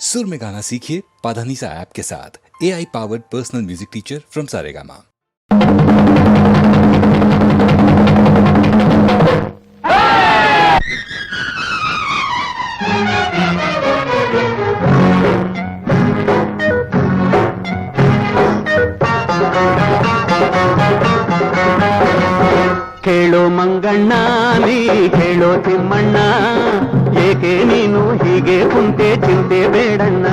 सुर में गाना सीखिए पाधानीसा ऐप के साथ। AI powered personal music teacher from Saregama. ಕೇಳೋ ಮಂಗಣ್ಣ ನೀ ಹೇಳೋ ತಿಮ್ಮಣ್ಣ, ಏಕೆ ನೀನು ಹೀಗೆ ಕುಂತೆ ಚಿಂತೆ ಬೇಡಣ್ಣ.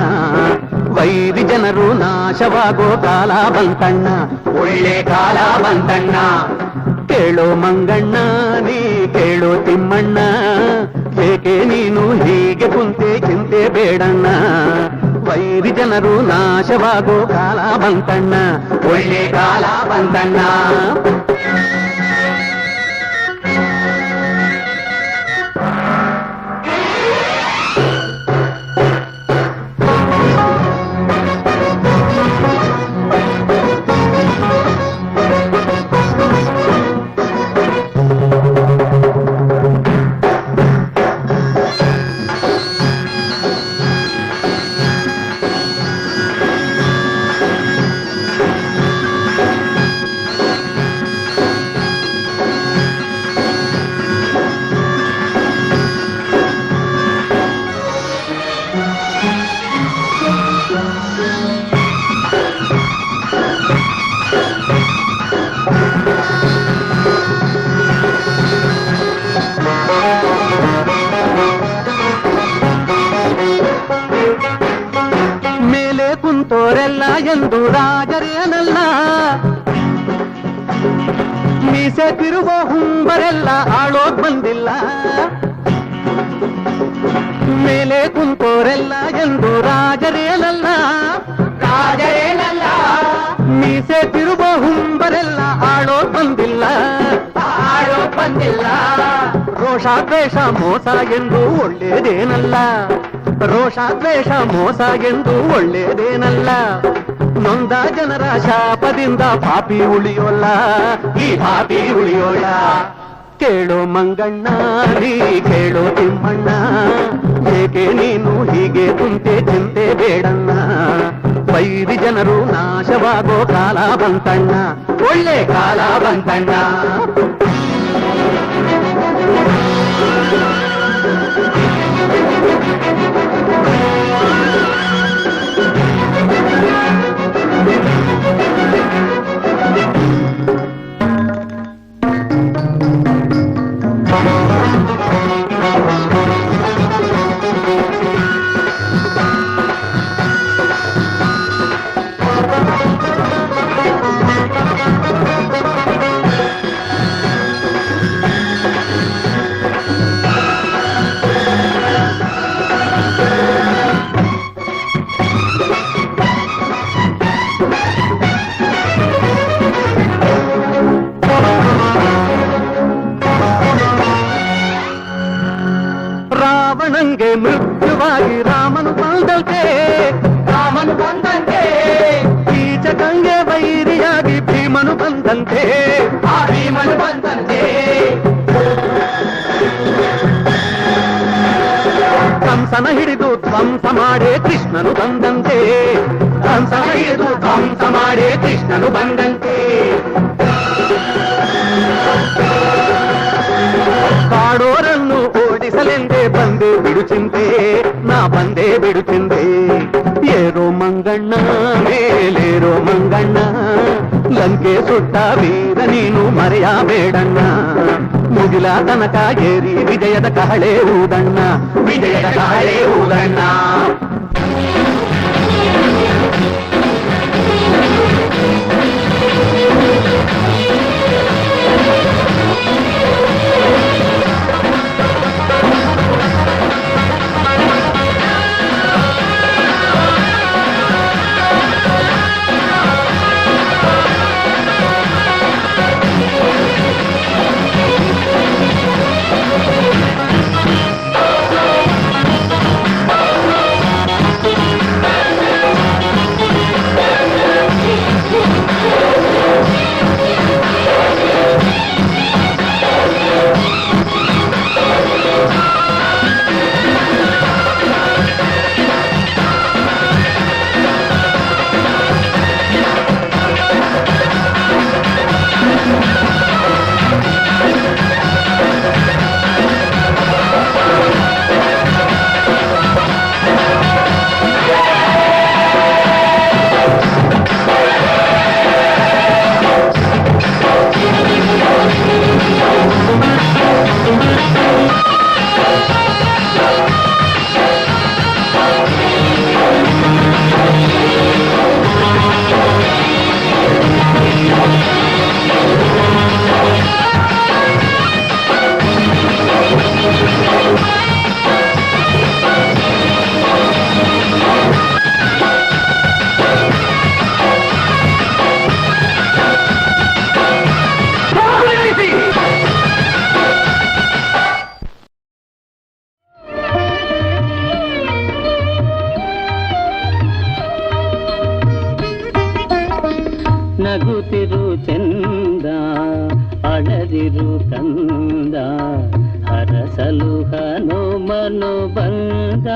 ವೈರಿ ಜನರು ನಾಶವಾಗೋ ಕಾಲ ಬಂತಣ್ಣ, ಒಳ್ಳೆ ಕಾಲ ಬಂತಣ್ಣ. ಕೇಳೋ ಮಂಗಣ್ಣ ನೀ ಕೇಳೋ ತಿಮ್ಮಣ್ಣ, ಏಕೆ ನೀನು ಹೀಗೆ ಕುಂತೆ ಚಿಂತೆ ಬೇಡಣ್ಣ. ವೈರಿ ಜನರು ನಾಶವಾಗೋ ಕಾಲ ಬಂತಣ್ಣ, ಒಳ್ಳೆ ಕಾಲ ಬಂತಣ್ಣ. ಕುಂತೋರೆಲ್ಲ ಎಂದು ರಾಜರೇನಲ್ಲ, ಮೀಸೆ ತಿರುವ ಹುಂಬರೆಲ್ಲ ಆಳೋಗ್ ಬಂದಿಲ್ಲ. ಮೇಲೆ ಕುಂತೋರೆಲ್ಲ ಎಂದು ರಾಜರೇನಲ್ಲ, ರಾಜರೇನಲ್ಲ. ಮೀಸೆ ತಿರುವ ಹುಂಬರೆಲ್ಲ ಆಳೋಗ್ ಬಂದಿಲ್ಲ, ಆಳೋಗ್ ಬಂದಿಲ್ಲ. ರೋಷ ದ್ವೇಷ ಮೋಸ ಎಂದು ಒಳ್ಳೇದೇನಲ್ಲ, ರೋಷ ದ್ವೇಷ ಮೋಸ ಎಂದು ಒಳ್ಳೇದೇನಲ್ಲ. ನೊಂದ ಜನರ ಶಾಪದಿಂದ ಪಾಪಿ ಉಳಿಯೋಲ್ಲ, ಈ ಪಾಪಿ ಉಳಿಯೋಲ್ಲ. ಕೇಳೋ ಮಂಗಣ್ಣ ನೀ ಕೇಳೋ ತಿಮ್ಮಣ್ಣ, ಏಕೆ ನೀನು ಹೀಗೆ ಕುಂತೆ ಚಿಂತೆ ಬೇಡಣ್ಣ. ವೈರಿ ಜನರು ನಾಶವಾಗೋ ಕಾಲ ಬಂತಣ್ಣ, ಒಳ್ಳೆ ಕಾಲ ಬಂತಣ್ಣ. ರಾವಣಂಗೆ ಮೃತ್ಯುವಾಗಿ ರಾಮನು ಬಂದಂತೆ, ರಾಮನು ಬಂದಂತೆ. ಕೀಚಕಂಗೆ ವೈರಿಯಾಗಿ ಭೀಮನು ಬಂದಂತೆ, ಆ ಭೀಮನು ಬಂದಂತೆ. ಕಂಸನ ಹಿಡಿದು ಧ್ವಂಸ ಮಾಡೇ ಕೃಷ್ಣನು ಬಂದಂತೆ, ಕಂಸನ ಹಿಡಿದು ಧ್ವಂಸ ಮಾಡೇ ಕೃಷ್ಣನು ಬಂದಂತೆ. ಕಾಡೋರನ್ನು ಓಡಿಸಲೆಂದೇ ಬಂದೆ ಬಿಡು ಚಿಂತೆ, ನಾ ಬಂದೆ ಬಿಡು ಚಿಂತೆ. ಏರೋ ಮಂಗಣ್ಣ ಮೇಲೇರೋ ಮಂಗಣ್ಣ, ಲಂಕೆ ಸುಟ್ಟ ವೀರ ನೀನು ಮರೆಯಬೇಡಣ್ಣ. ಮುಗಿಲ ತನಕ ಏರಿ ವಿಜಯದ ಕಹಳೆ ಊದಣ್ಣ, ವಿಜಯದ ಕಹಳೆ ಊದಣ್ಣ. ಕಂದ ಹರಸಲು ಹನುಮನು ಬಂದ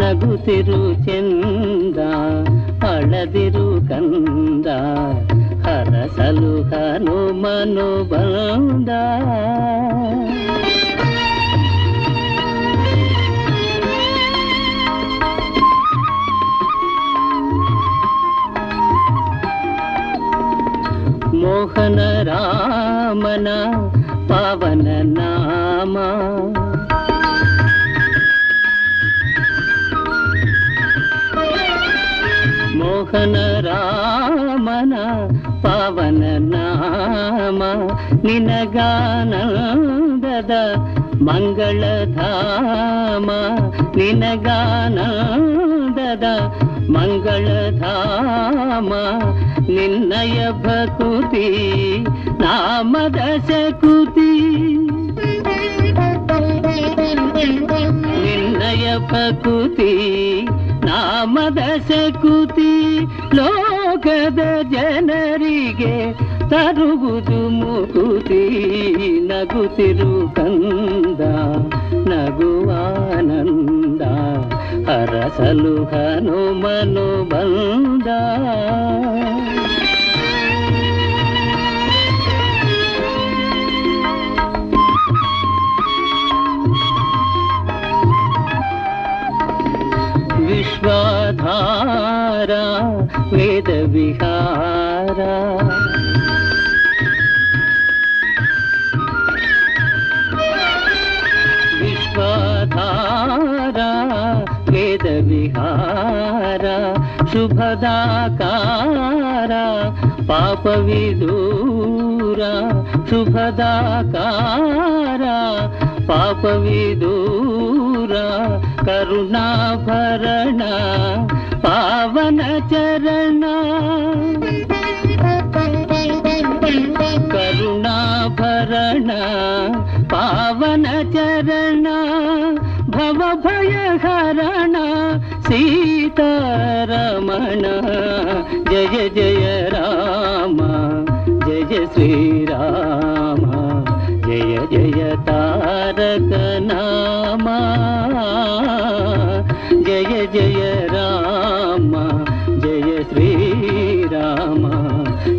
ನಗುತ್ತಿರು ಚೆಂದ ಅಳದಿರು ಕಂದ ಹರಸಲು ಹನುಮನು ಬಂದ ಮೋಹನ ರಾಮನ ಪಾವನ ನಾಮ ಮೋಹನ ರಾಮನ ಪಾವನ ನಾಮ ನಿನಗಾನಂದದ ಮಂಗಳಧಾಮ ನಿನಗಾನಂದದ ಮಂಗಳಧಾಮ ನಿನ್ನಯ ಭಕುತಿ ನಾಮದ ಶಕುತಿ ನಿನ್ನಯ ಭಕುತಿ ನಾಮದ ಶಕುತಿ ಲೋಕದ ಜನರಿಗೆ ತರುವುದು ಮುಕುತಿ ನಗುತ್ತಿರು ಕಂದ ನಗುವಾನಂದ ಹರಸಲು ಹನುಮನು ಬಂದ ವಿಶ್ವಾಧಾರ ವೇದ ವಿಹಾರ ವಿಶ್ವಾಧಾರ ವೇದ ವಿಹಾರ ಶುಭದಾಕಾರ ಪಾಪ ವಿದೂರ ಶುಭದಾಕಾರ ಪಾಪ ವಿದೂರ ಕರುಣಾಭರಣ ಪಾವನ ಚರಣ ಕರುಣಾಭರಣ ಪಾವನ ಚರಣ ಭವಭಯಹರಣ ಸೀತಾರಮಣ ಜಯ ಜಯ ರಾಮ ಜಯ ಶ್ರೀರಾಮ ಜಯ ಜಯ ತಾರಕ ನಾಮ ಜಯ ಜಯ ರಾಮ ಜಯ ಶ್ರೀರಾಮ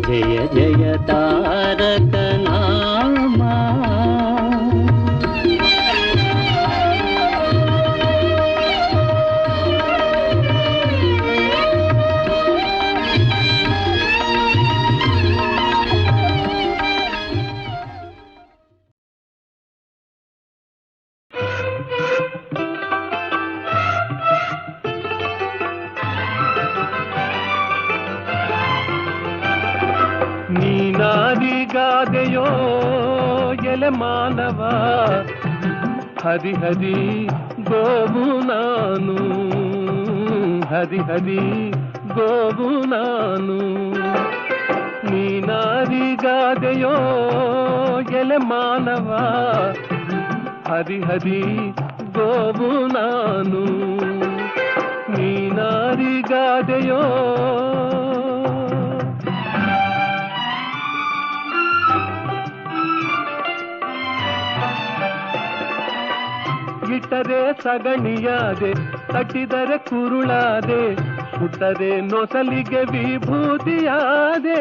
ಜಯ ಜಯ ತಾರಕ ನಾಮ ನೀನಾದಿಗಾದೆಯೋ ಎಲೆ ಮಾನವ ಹರಿ ಹರಿ ಗೋವು ನಾನು ಹರಿ ಹರಿ ಗೋವು ನಾನು ನೀನಾದಿಗಾದೆಯೋ ಎಲೆ ಮಾನವ ಹರಿ ಹರಿ ಗೋವು ನಾನು ನೀನಾದಿಗಾದೆಯೋ ಇಟ್ಟರೆ ಸಗಣಿಯಾದೆ ತಟ್ಟಿದರೆ ಕುರುಳಾದೆ ಸುಟ್ಟರೆ ನೊಸಲಿಗೆ ವಿಭೂತಿಯಾದೆ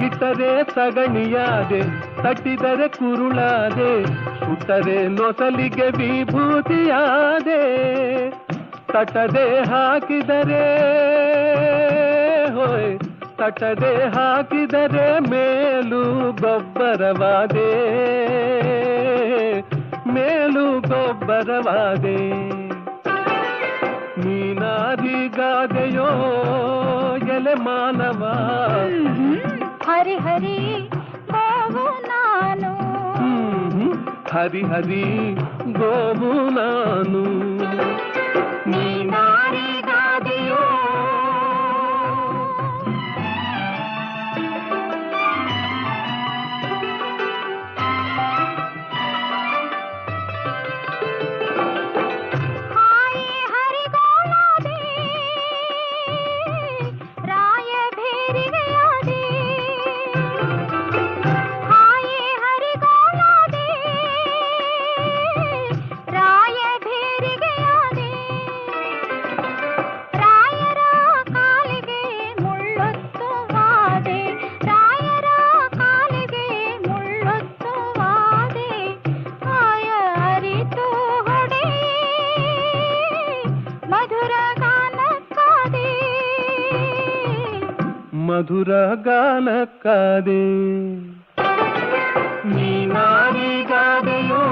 ಇಟ್ಟರೆ ಸಗಣಿಯಾದೆ ತಟ್ಟಿದರೆ ಕುರುಳಾದೆ ಸುಟ್ಟರೆ ನೊಸಲಿಗೆ ವಿಭೂತಿಯಾದೆ ತಟ್ಟದೆ ಹಾಕಿದರೆ ಹೋಯ್ ತಟ್ಟದೆ ಹಾಕಿದರೆ ಮೇಲು ಗೊಬ್ಬರವಾದೆ ಮೇಲು ಗೊಬ್ಬರವಾದೆ ನೀನಾದಿಗಾದೆಯೋ ಎಲೆ ಮಾನವ ಹರಿ ಹರಿ ಗೋವು ನಾನು ಹರಿ ಹರಿ ಗೋವು ನಾನು ನೀನಾದಿಗಾದೆಯೋ ಮಧುರ ಗಾನಕ್ಕಾದೆ ನೀನಾರಿಗಾದೆಯೋ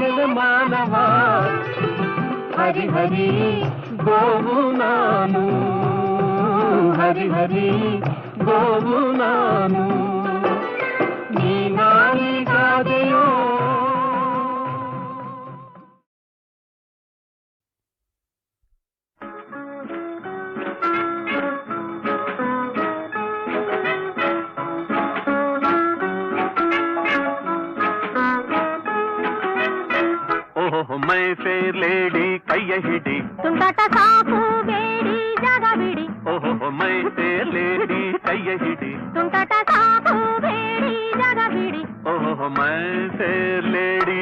ಎಲೆ ಮಾನವ ಹರಿ ಹರಿ ಗೋವು ನಾನು ಹರಿ ಹರಿ ಗೋವು ನಾನು ನೀನಾರಿಗಾದೆಯೋ. ಮೈ ಫೇರ್ ಲೇಡಿ ಕೈಯ ಹಿಡಿ ತುಂಟಾಟ ಸಾಕು ಬೇಡಿ ಜಾಗ ಬಿಡಿ. ಓಹೋ ಮೈ ಫೇರ್ ಲೇಡಿ ಕೈಯ ಹಿಡಿ ತುಂಟಾಟ ಸಾಕು ಬೇಡಿ ಜಾಗ ಬಿಡಿ. ಓಹೋ ಮೈ ಫೇರ್ ಲೇಡಿ.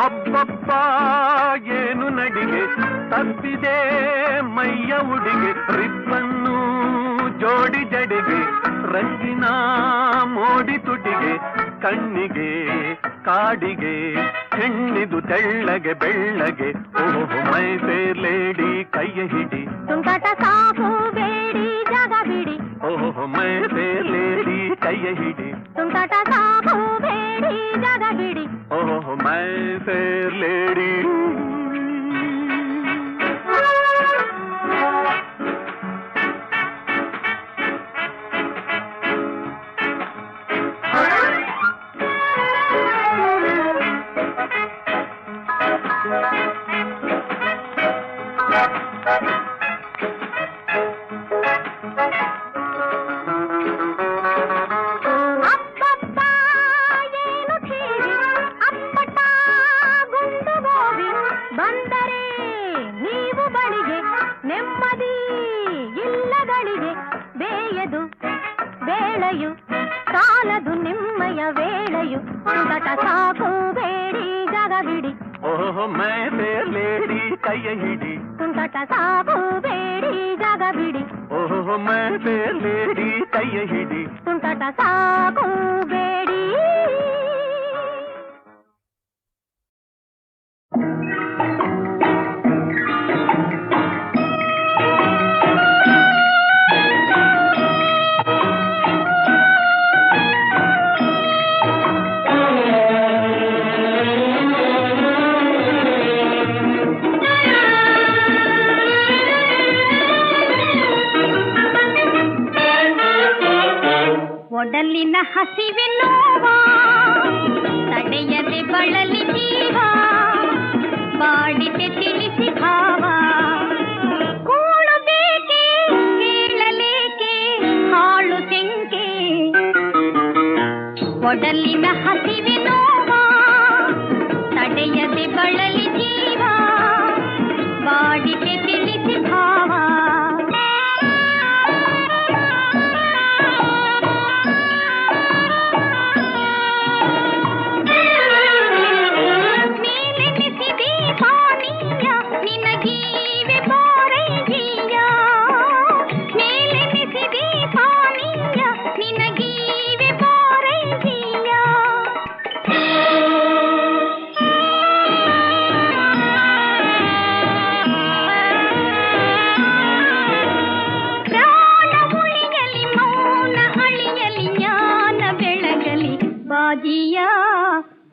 ಅಬ್ಬಬ್ಬ ಏನು ನಡಿಗೆ ತಪ್ಪಿದೆ ಮೈಯ ಉಡಿಗೆ ರಿಬ್ಬನ್ನು ಜೋಡಿ ಜಡಿಗೆ ರಂಗಿನ ಮೋಡಿ ತುಟಿಗೆ ಕಣ್ಣಿಗೆ ಕಾಡಿಗೆ ಹೆಣ್ಣಿದು ತೆಳ್ಳಗೆ ಬೆಳ್ಳಗೆ. ಓಹೋ ಮೈ ಫೇರ್ ಲೇಡಿ ಕೈಯ ಹಿಡಿ ತುಂಟಾಟ ಸಾಕು ಬೇಡಿ ಜಾಗ ಬಿಡಿ. ಓಹೋ ಮೈ ಫೇರ್ ಲೇಡಿ ಕೈಯ ಹಿಡಿ ತುಂಟಾಟ ಸಾಕು ಬೇಡಿ ಜಾಗ ಬಿಡಿ. ಓಹೋ ಮೈ ಫೇರ್ ಲೇಡಿ. ಅಪ್ಪಪ್ಪ ಏನು ಠೀವಿ ಅಪ್ಪಟ ಗುಂಡು ಗೋಬಿ ಬಂದರೆ ನೀವು ಬಳಿಗೆ ನೆಮ್ಮದಿ ಇಲ್ಲಗಳಿಗೆ ಬೇಯದು ಬೇಳೆಯು ಸಾಲದು ನಿಮ್ಮಯ ವೇಳೆಯು ತುಂಟಾಟ ಸಾಕು ಬೇಡಿ ಜಾಗ ಬಿಡಿ. ಓಹೋ ಮೈ ಫೇರ್ ಲೇಡಿ ಕೈಯ ಹಿಡಿ ತುಂಟಾಟ ಸಾಕು ಬೇಡಿ ಜಾಗ ಬಿಡಿ. ಓಹೋ ಮೈ ಫೇರ್ ಲೇಡಿ ಕೈಯ ಹಿಡಿ ತುಂಟಾಟ ಸಾಕು ಬೇಡಿ. ಒಡಲಿನ ಹಸಿವೆ ನೋವ ತಡೆಯದೆ ಬಳಲಿ ಜೀವ ಬಾಡಿದೆ ತಿಳಿಸಿ ಭಾವ ಕೂಳು ಬೇಕೆ ಹೇಳಲೇಕೆ ಹಾಳು ತೆಂಕೆ. ಒಡಲಿನ ಹಸಿವೆ ನೋವ ತಡೆಯದೆ ಬಳಲಿ ಜೀವ ಬಾಡಿದೆ ತಿಳಿಸಿ ಭಾವ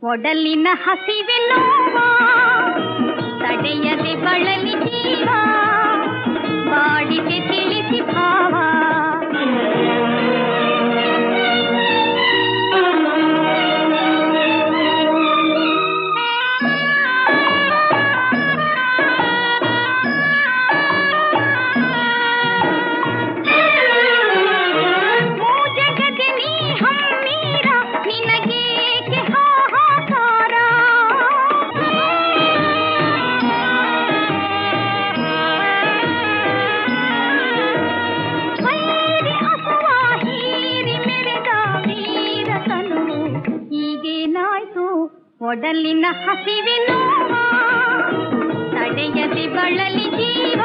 ಒಡಲಿನ ಹಸಿವೆ ನೋವ ತಡೆಯದೆ ಬಳಲಿ ಜೀವ ಬಾಡಿದೆ ತಿಳಿಸಿ ಭಾವ ಒಡಲಿನ ಹಸಿವೆ ನೋವ ತಡೆಯದೆ ಬಳಲಿ ಜೀವ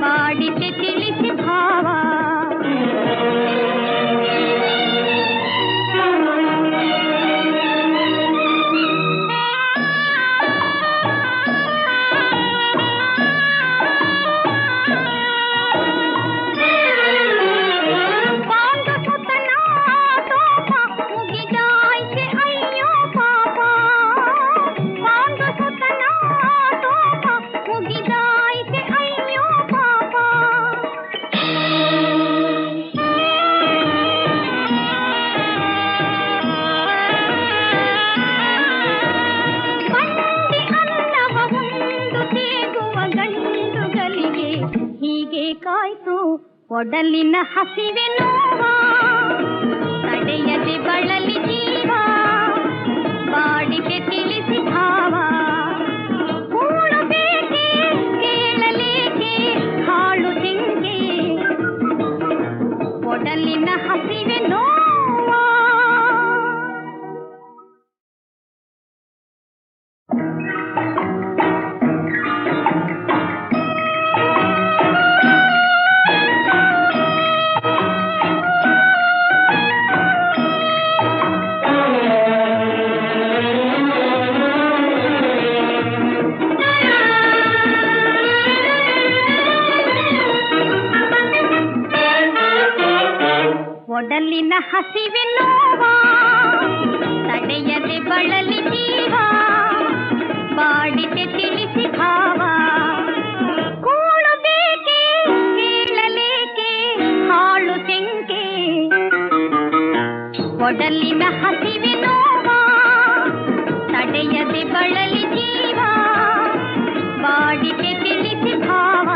ಬಾಡಿದೆ ತಿಳಿಸಿ ಭಾವ ಒಡಲಿನ ಹಸಿವೆ ನೋವ ತಡೆಯದೆ ಬಳಲಿ ಜೀವ ಬಾಡಿಗೆ ತಿಳಿಸಿ ಭಾವ ಕೂಡಬೇಕೆ ಕೇಳಲೇಕೆ ಹಾಳು ಹೆಂಗೆ ಒಡಲಿನ ಹಸಿವೆ ನೋವ ಒಡಲಿನ ಹಸಿವೆ ನೋವ ತಡೆಯದೆ ಬಳಲಿ ಜೀವ ಬಾಡಿಗೆ ತಿಳಿಸಿ ಭಾವ ಕೂಡಬೇಕೆ ಕೇಳಲೇಕೆ ಹಾಳು ತೆಂಕೆ ಒಡಲಿನ ಹಸಿವೆ ನೋವ ತಡೆಯದೆ ಬಳಲಿ ಜೀವ ಬಾಡಿಗೆ ತಿಳಿಸಿ ಭಾವ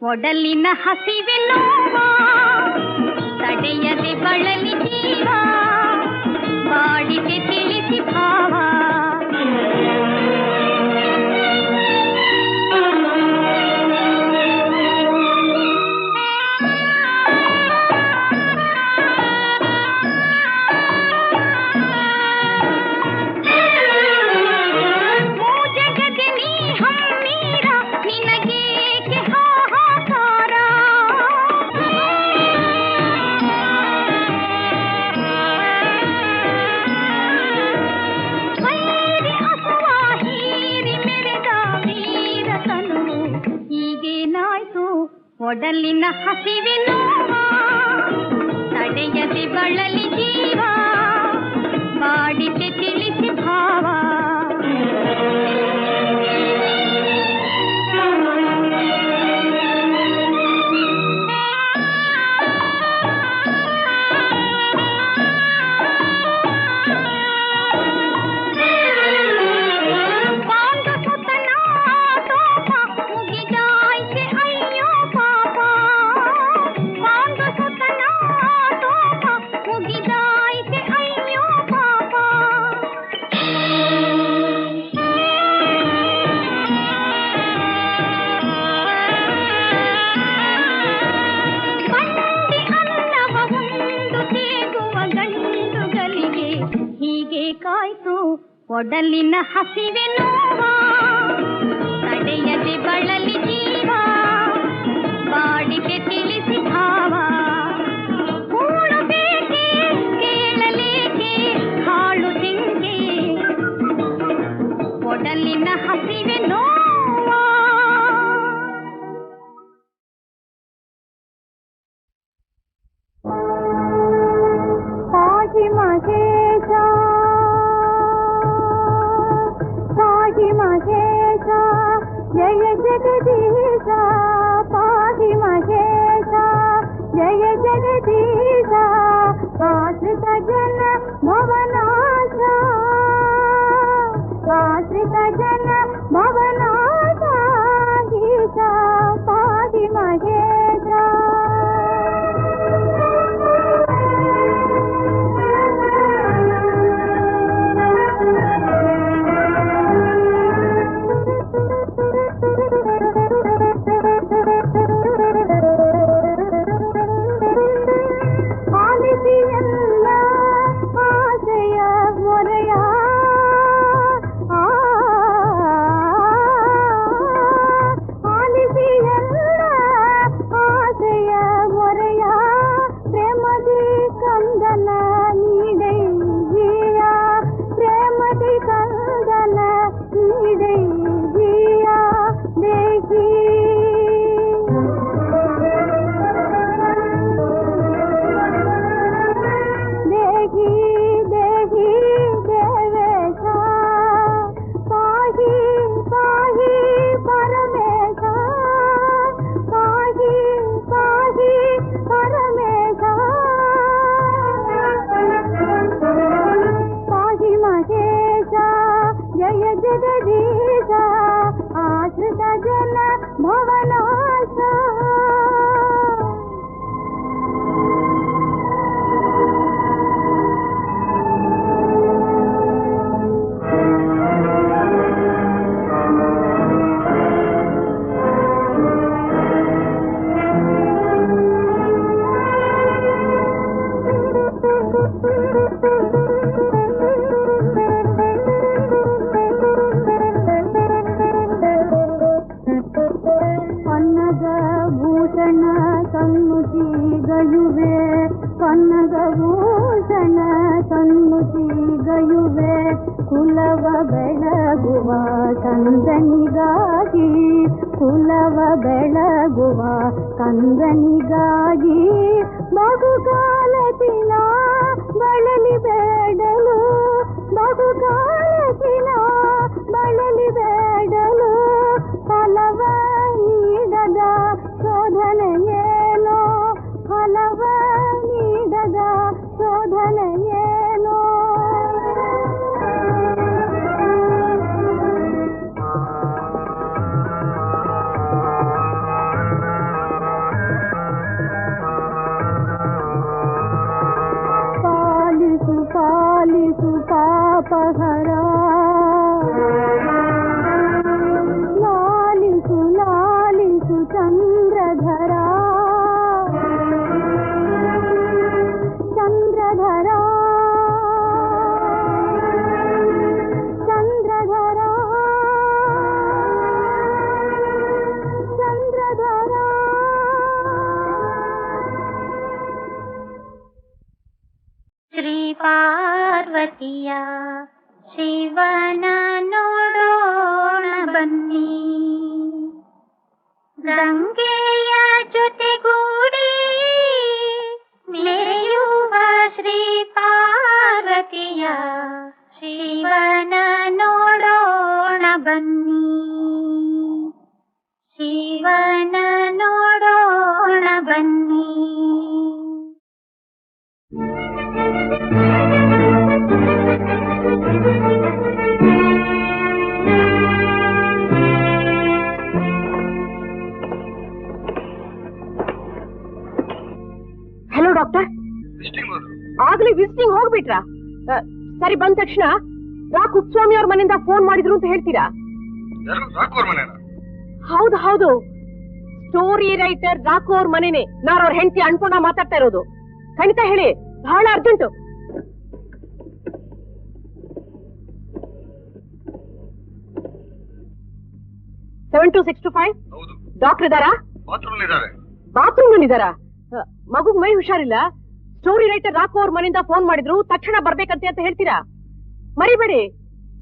ಒಡಲಿನ ಹಸಿವೆ ನೋವ ತಡೆಯದೆ ಬಳಲಿ ಜೀವ ಬಾಡಿಗೆ ತಿಳಿಸಿ ಭಾವ ಒಡಲಿನ ಹಸಿವೆ ನೋವ ತಡೆಯದೆ ಬಳಲಿ ಜೀವ ಬಾಡಿಗೆ ತಿಳಿಸಿ ಭಾವ ಒಡಲಿನ ಹಸಿವೆ ನೋವ ತಡೆಯದೆ ಬಳಲಿ ಜೀವ ಬಾಡಿಗೆ ತಿಳಿಸಿ ಭಾವ ಕೂಡಬೇಕೆ ಕೇಳಲೇಕೆ ಹಾಳು ಹೆಂಗೆ ಒಡಲಿನ ಹಸಿವೆ ನೋವ महेश जय जगदीश पाहि महेश ಜಗದೀಶ ಆಶ್ರಿತ ಜನ ಭವನಾಶ ಕನ್ನಗಭೂಷಣ ಸನ್ಮುಖಿಗಯುವೆ ಕುಲವ ಬೆಳಗುವ ಕಂದನಿಗಾಗಿ ಕುಲವ ಬೆಳಗುವ ಕಂದನಿಗಾಗಿ ಬಹುಕಾಲದಿನ ಬಳಲಿ ಬೇಡಲು ಬಹುಕಾಲದಿನ ಬಳಲಿ ಬೇಡಲು ಫಲವ ನೀಡದ ಶೋಧನೆಯೇನೋ ಫಲವ ನೀಡದ ಶೋಧನೆಯೇನೋ ಪಾಲಿಸು ಪಾಲಿಸು ಪಾಪಹರ ಲಾಲಿಸು ಲಾಲಿಸು ಚಂದ್ರಧರ ಚಂದ್ರಧರ ಚಂದ್ರಧರ ಚಂದ್ರಧರ ಶ್ರೀ ಪಾರ್ವತಿಯ ಶಿವನ ನೋಡೋಣ ಬನ್ನಿ ಗಂಗೆಯ ಜೊತೆಗೂಡಿ ಮೆರೆಯುವ ಶ್ರೀ ಪಾರ್ವತಿಯ ಶಿವನ ನೋಡೋಣ ಬನ್ನಿ ಶಿವನ ನೋಡೋಣ ಬನ್ನಿ ಹಲೋ ಡಾಕ್ಟರ್, ಆಗ್ಲೇ ವಿಸಿಟಿಂಗ್ ಹೋಗ್ಬಿಟ್ರಾ? ಸರಿ, ಬಂದ ತಕ್ಷಣ ರಾ ಕುಪ್ಸ್ವಾಮಿ ಅವ್ರ ಮನೆಯಿಂದ ಫೋನ್ ಮಾಡಿದ್ರು ಅಂತ ಹೇಳ್ತೀರಾ? ಹೌದು ಹೌದು, ಸ್ಟೋರಿ ರೈಟರ್ ರಾಕು ಅವ್ರ ಮನೆನೆ. ನಾನು ಅವ್ರ ಹೆಂಡತಿ ಅನ್ಕೊಂಡ ಮಾತಾಡ್ತಾ ಇರೋದು. ಖಂಡಿತ ಹೇಳಿ, ಬಹಳ ಅರ್ಜೆಂಟು. ಸೆವೆನ್ 2 ಡಾಕ್ಟರ್ ಇದಾರಾ? ಬಾತ್ರೂಮ್ ಇದಾರಾ? ಮಗುಗ್ ಮೈ ಹುಷಾರಿಲ್ಲ. ಸ್ಟೋರಿ ರೈಟರ್ ರಾಕು ಅವ್ರ ಮನೆಯಿಂದ ಫೋನ್ ಮಾಡಿದ್ರು, ತಕ್ಷಣ ಬರ್ಬೇಕಂತೆ ಅಂತ ಹೇಳ್ತೀರಾ? ಮರಿಬೇಡಿ,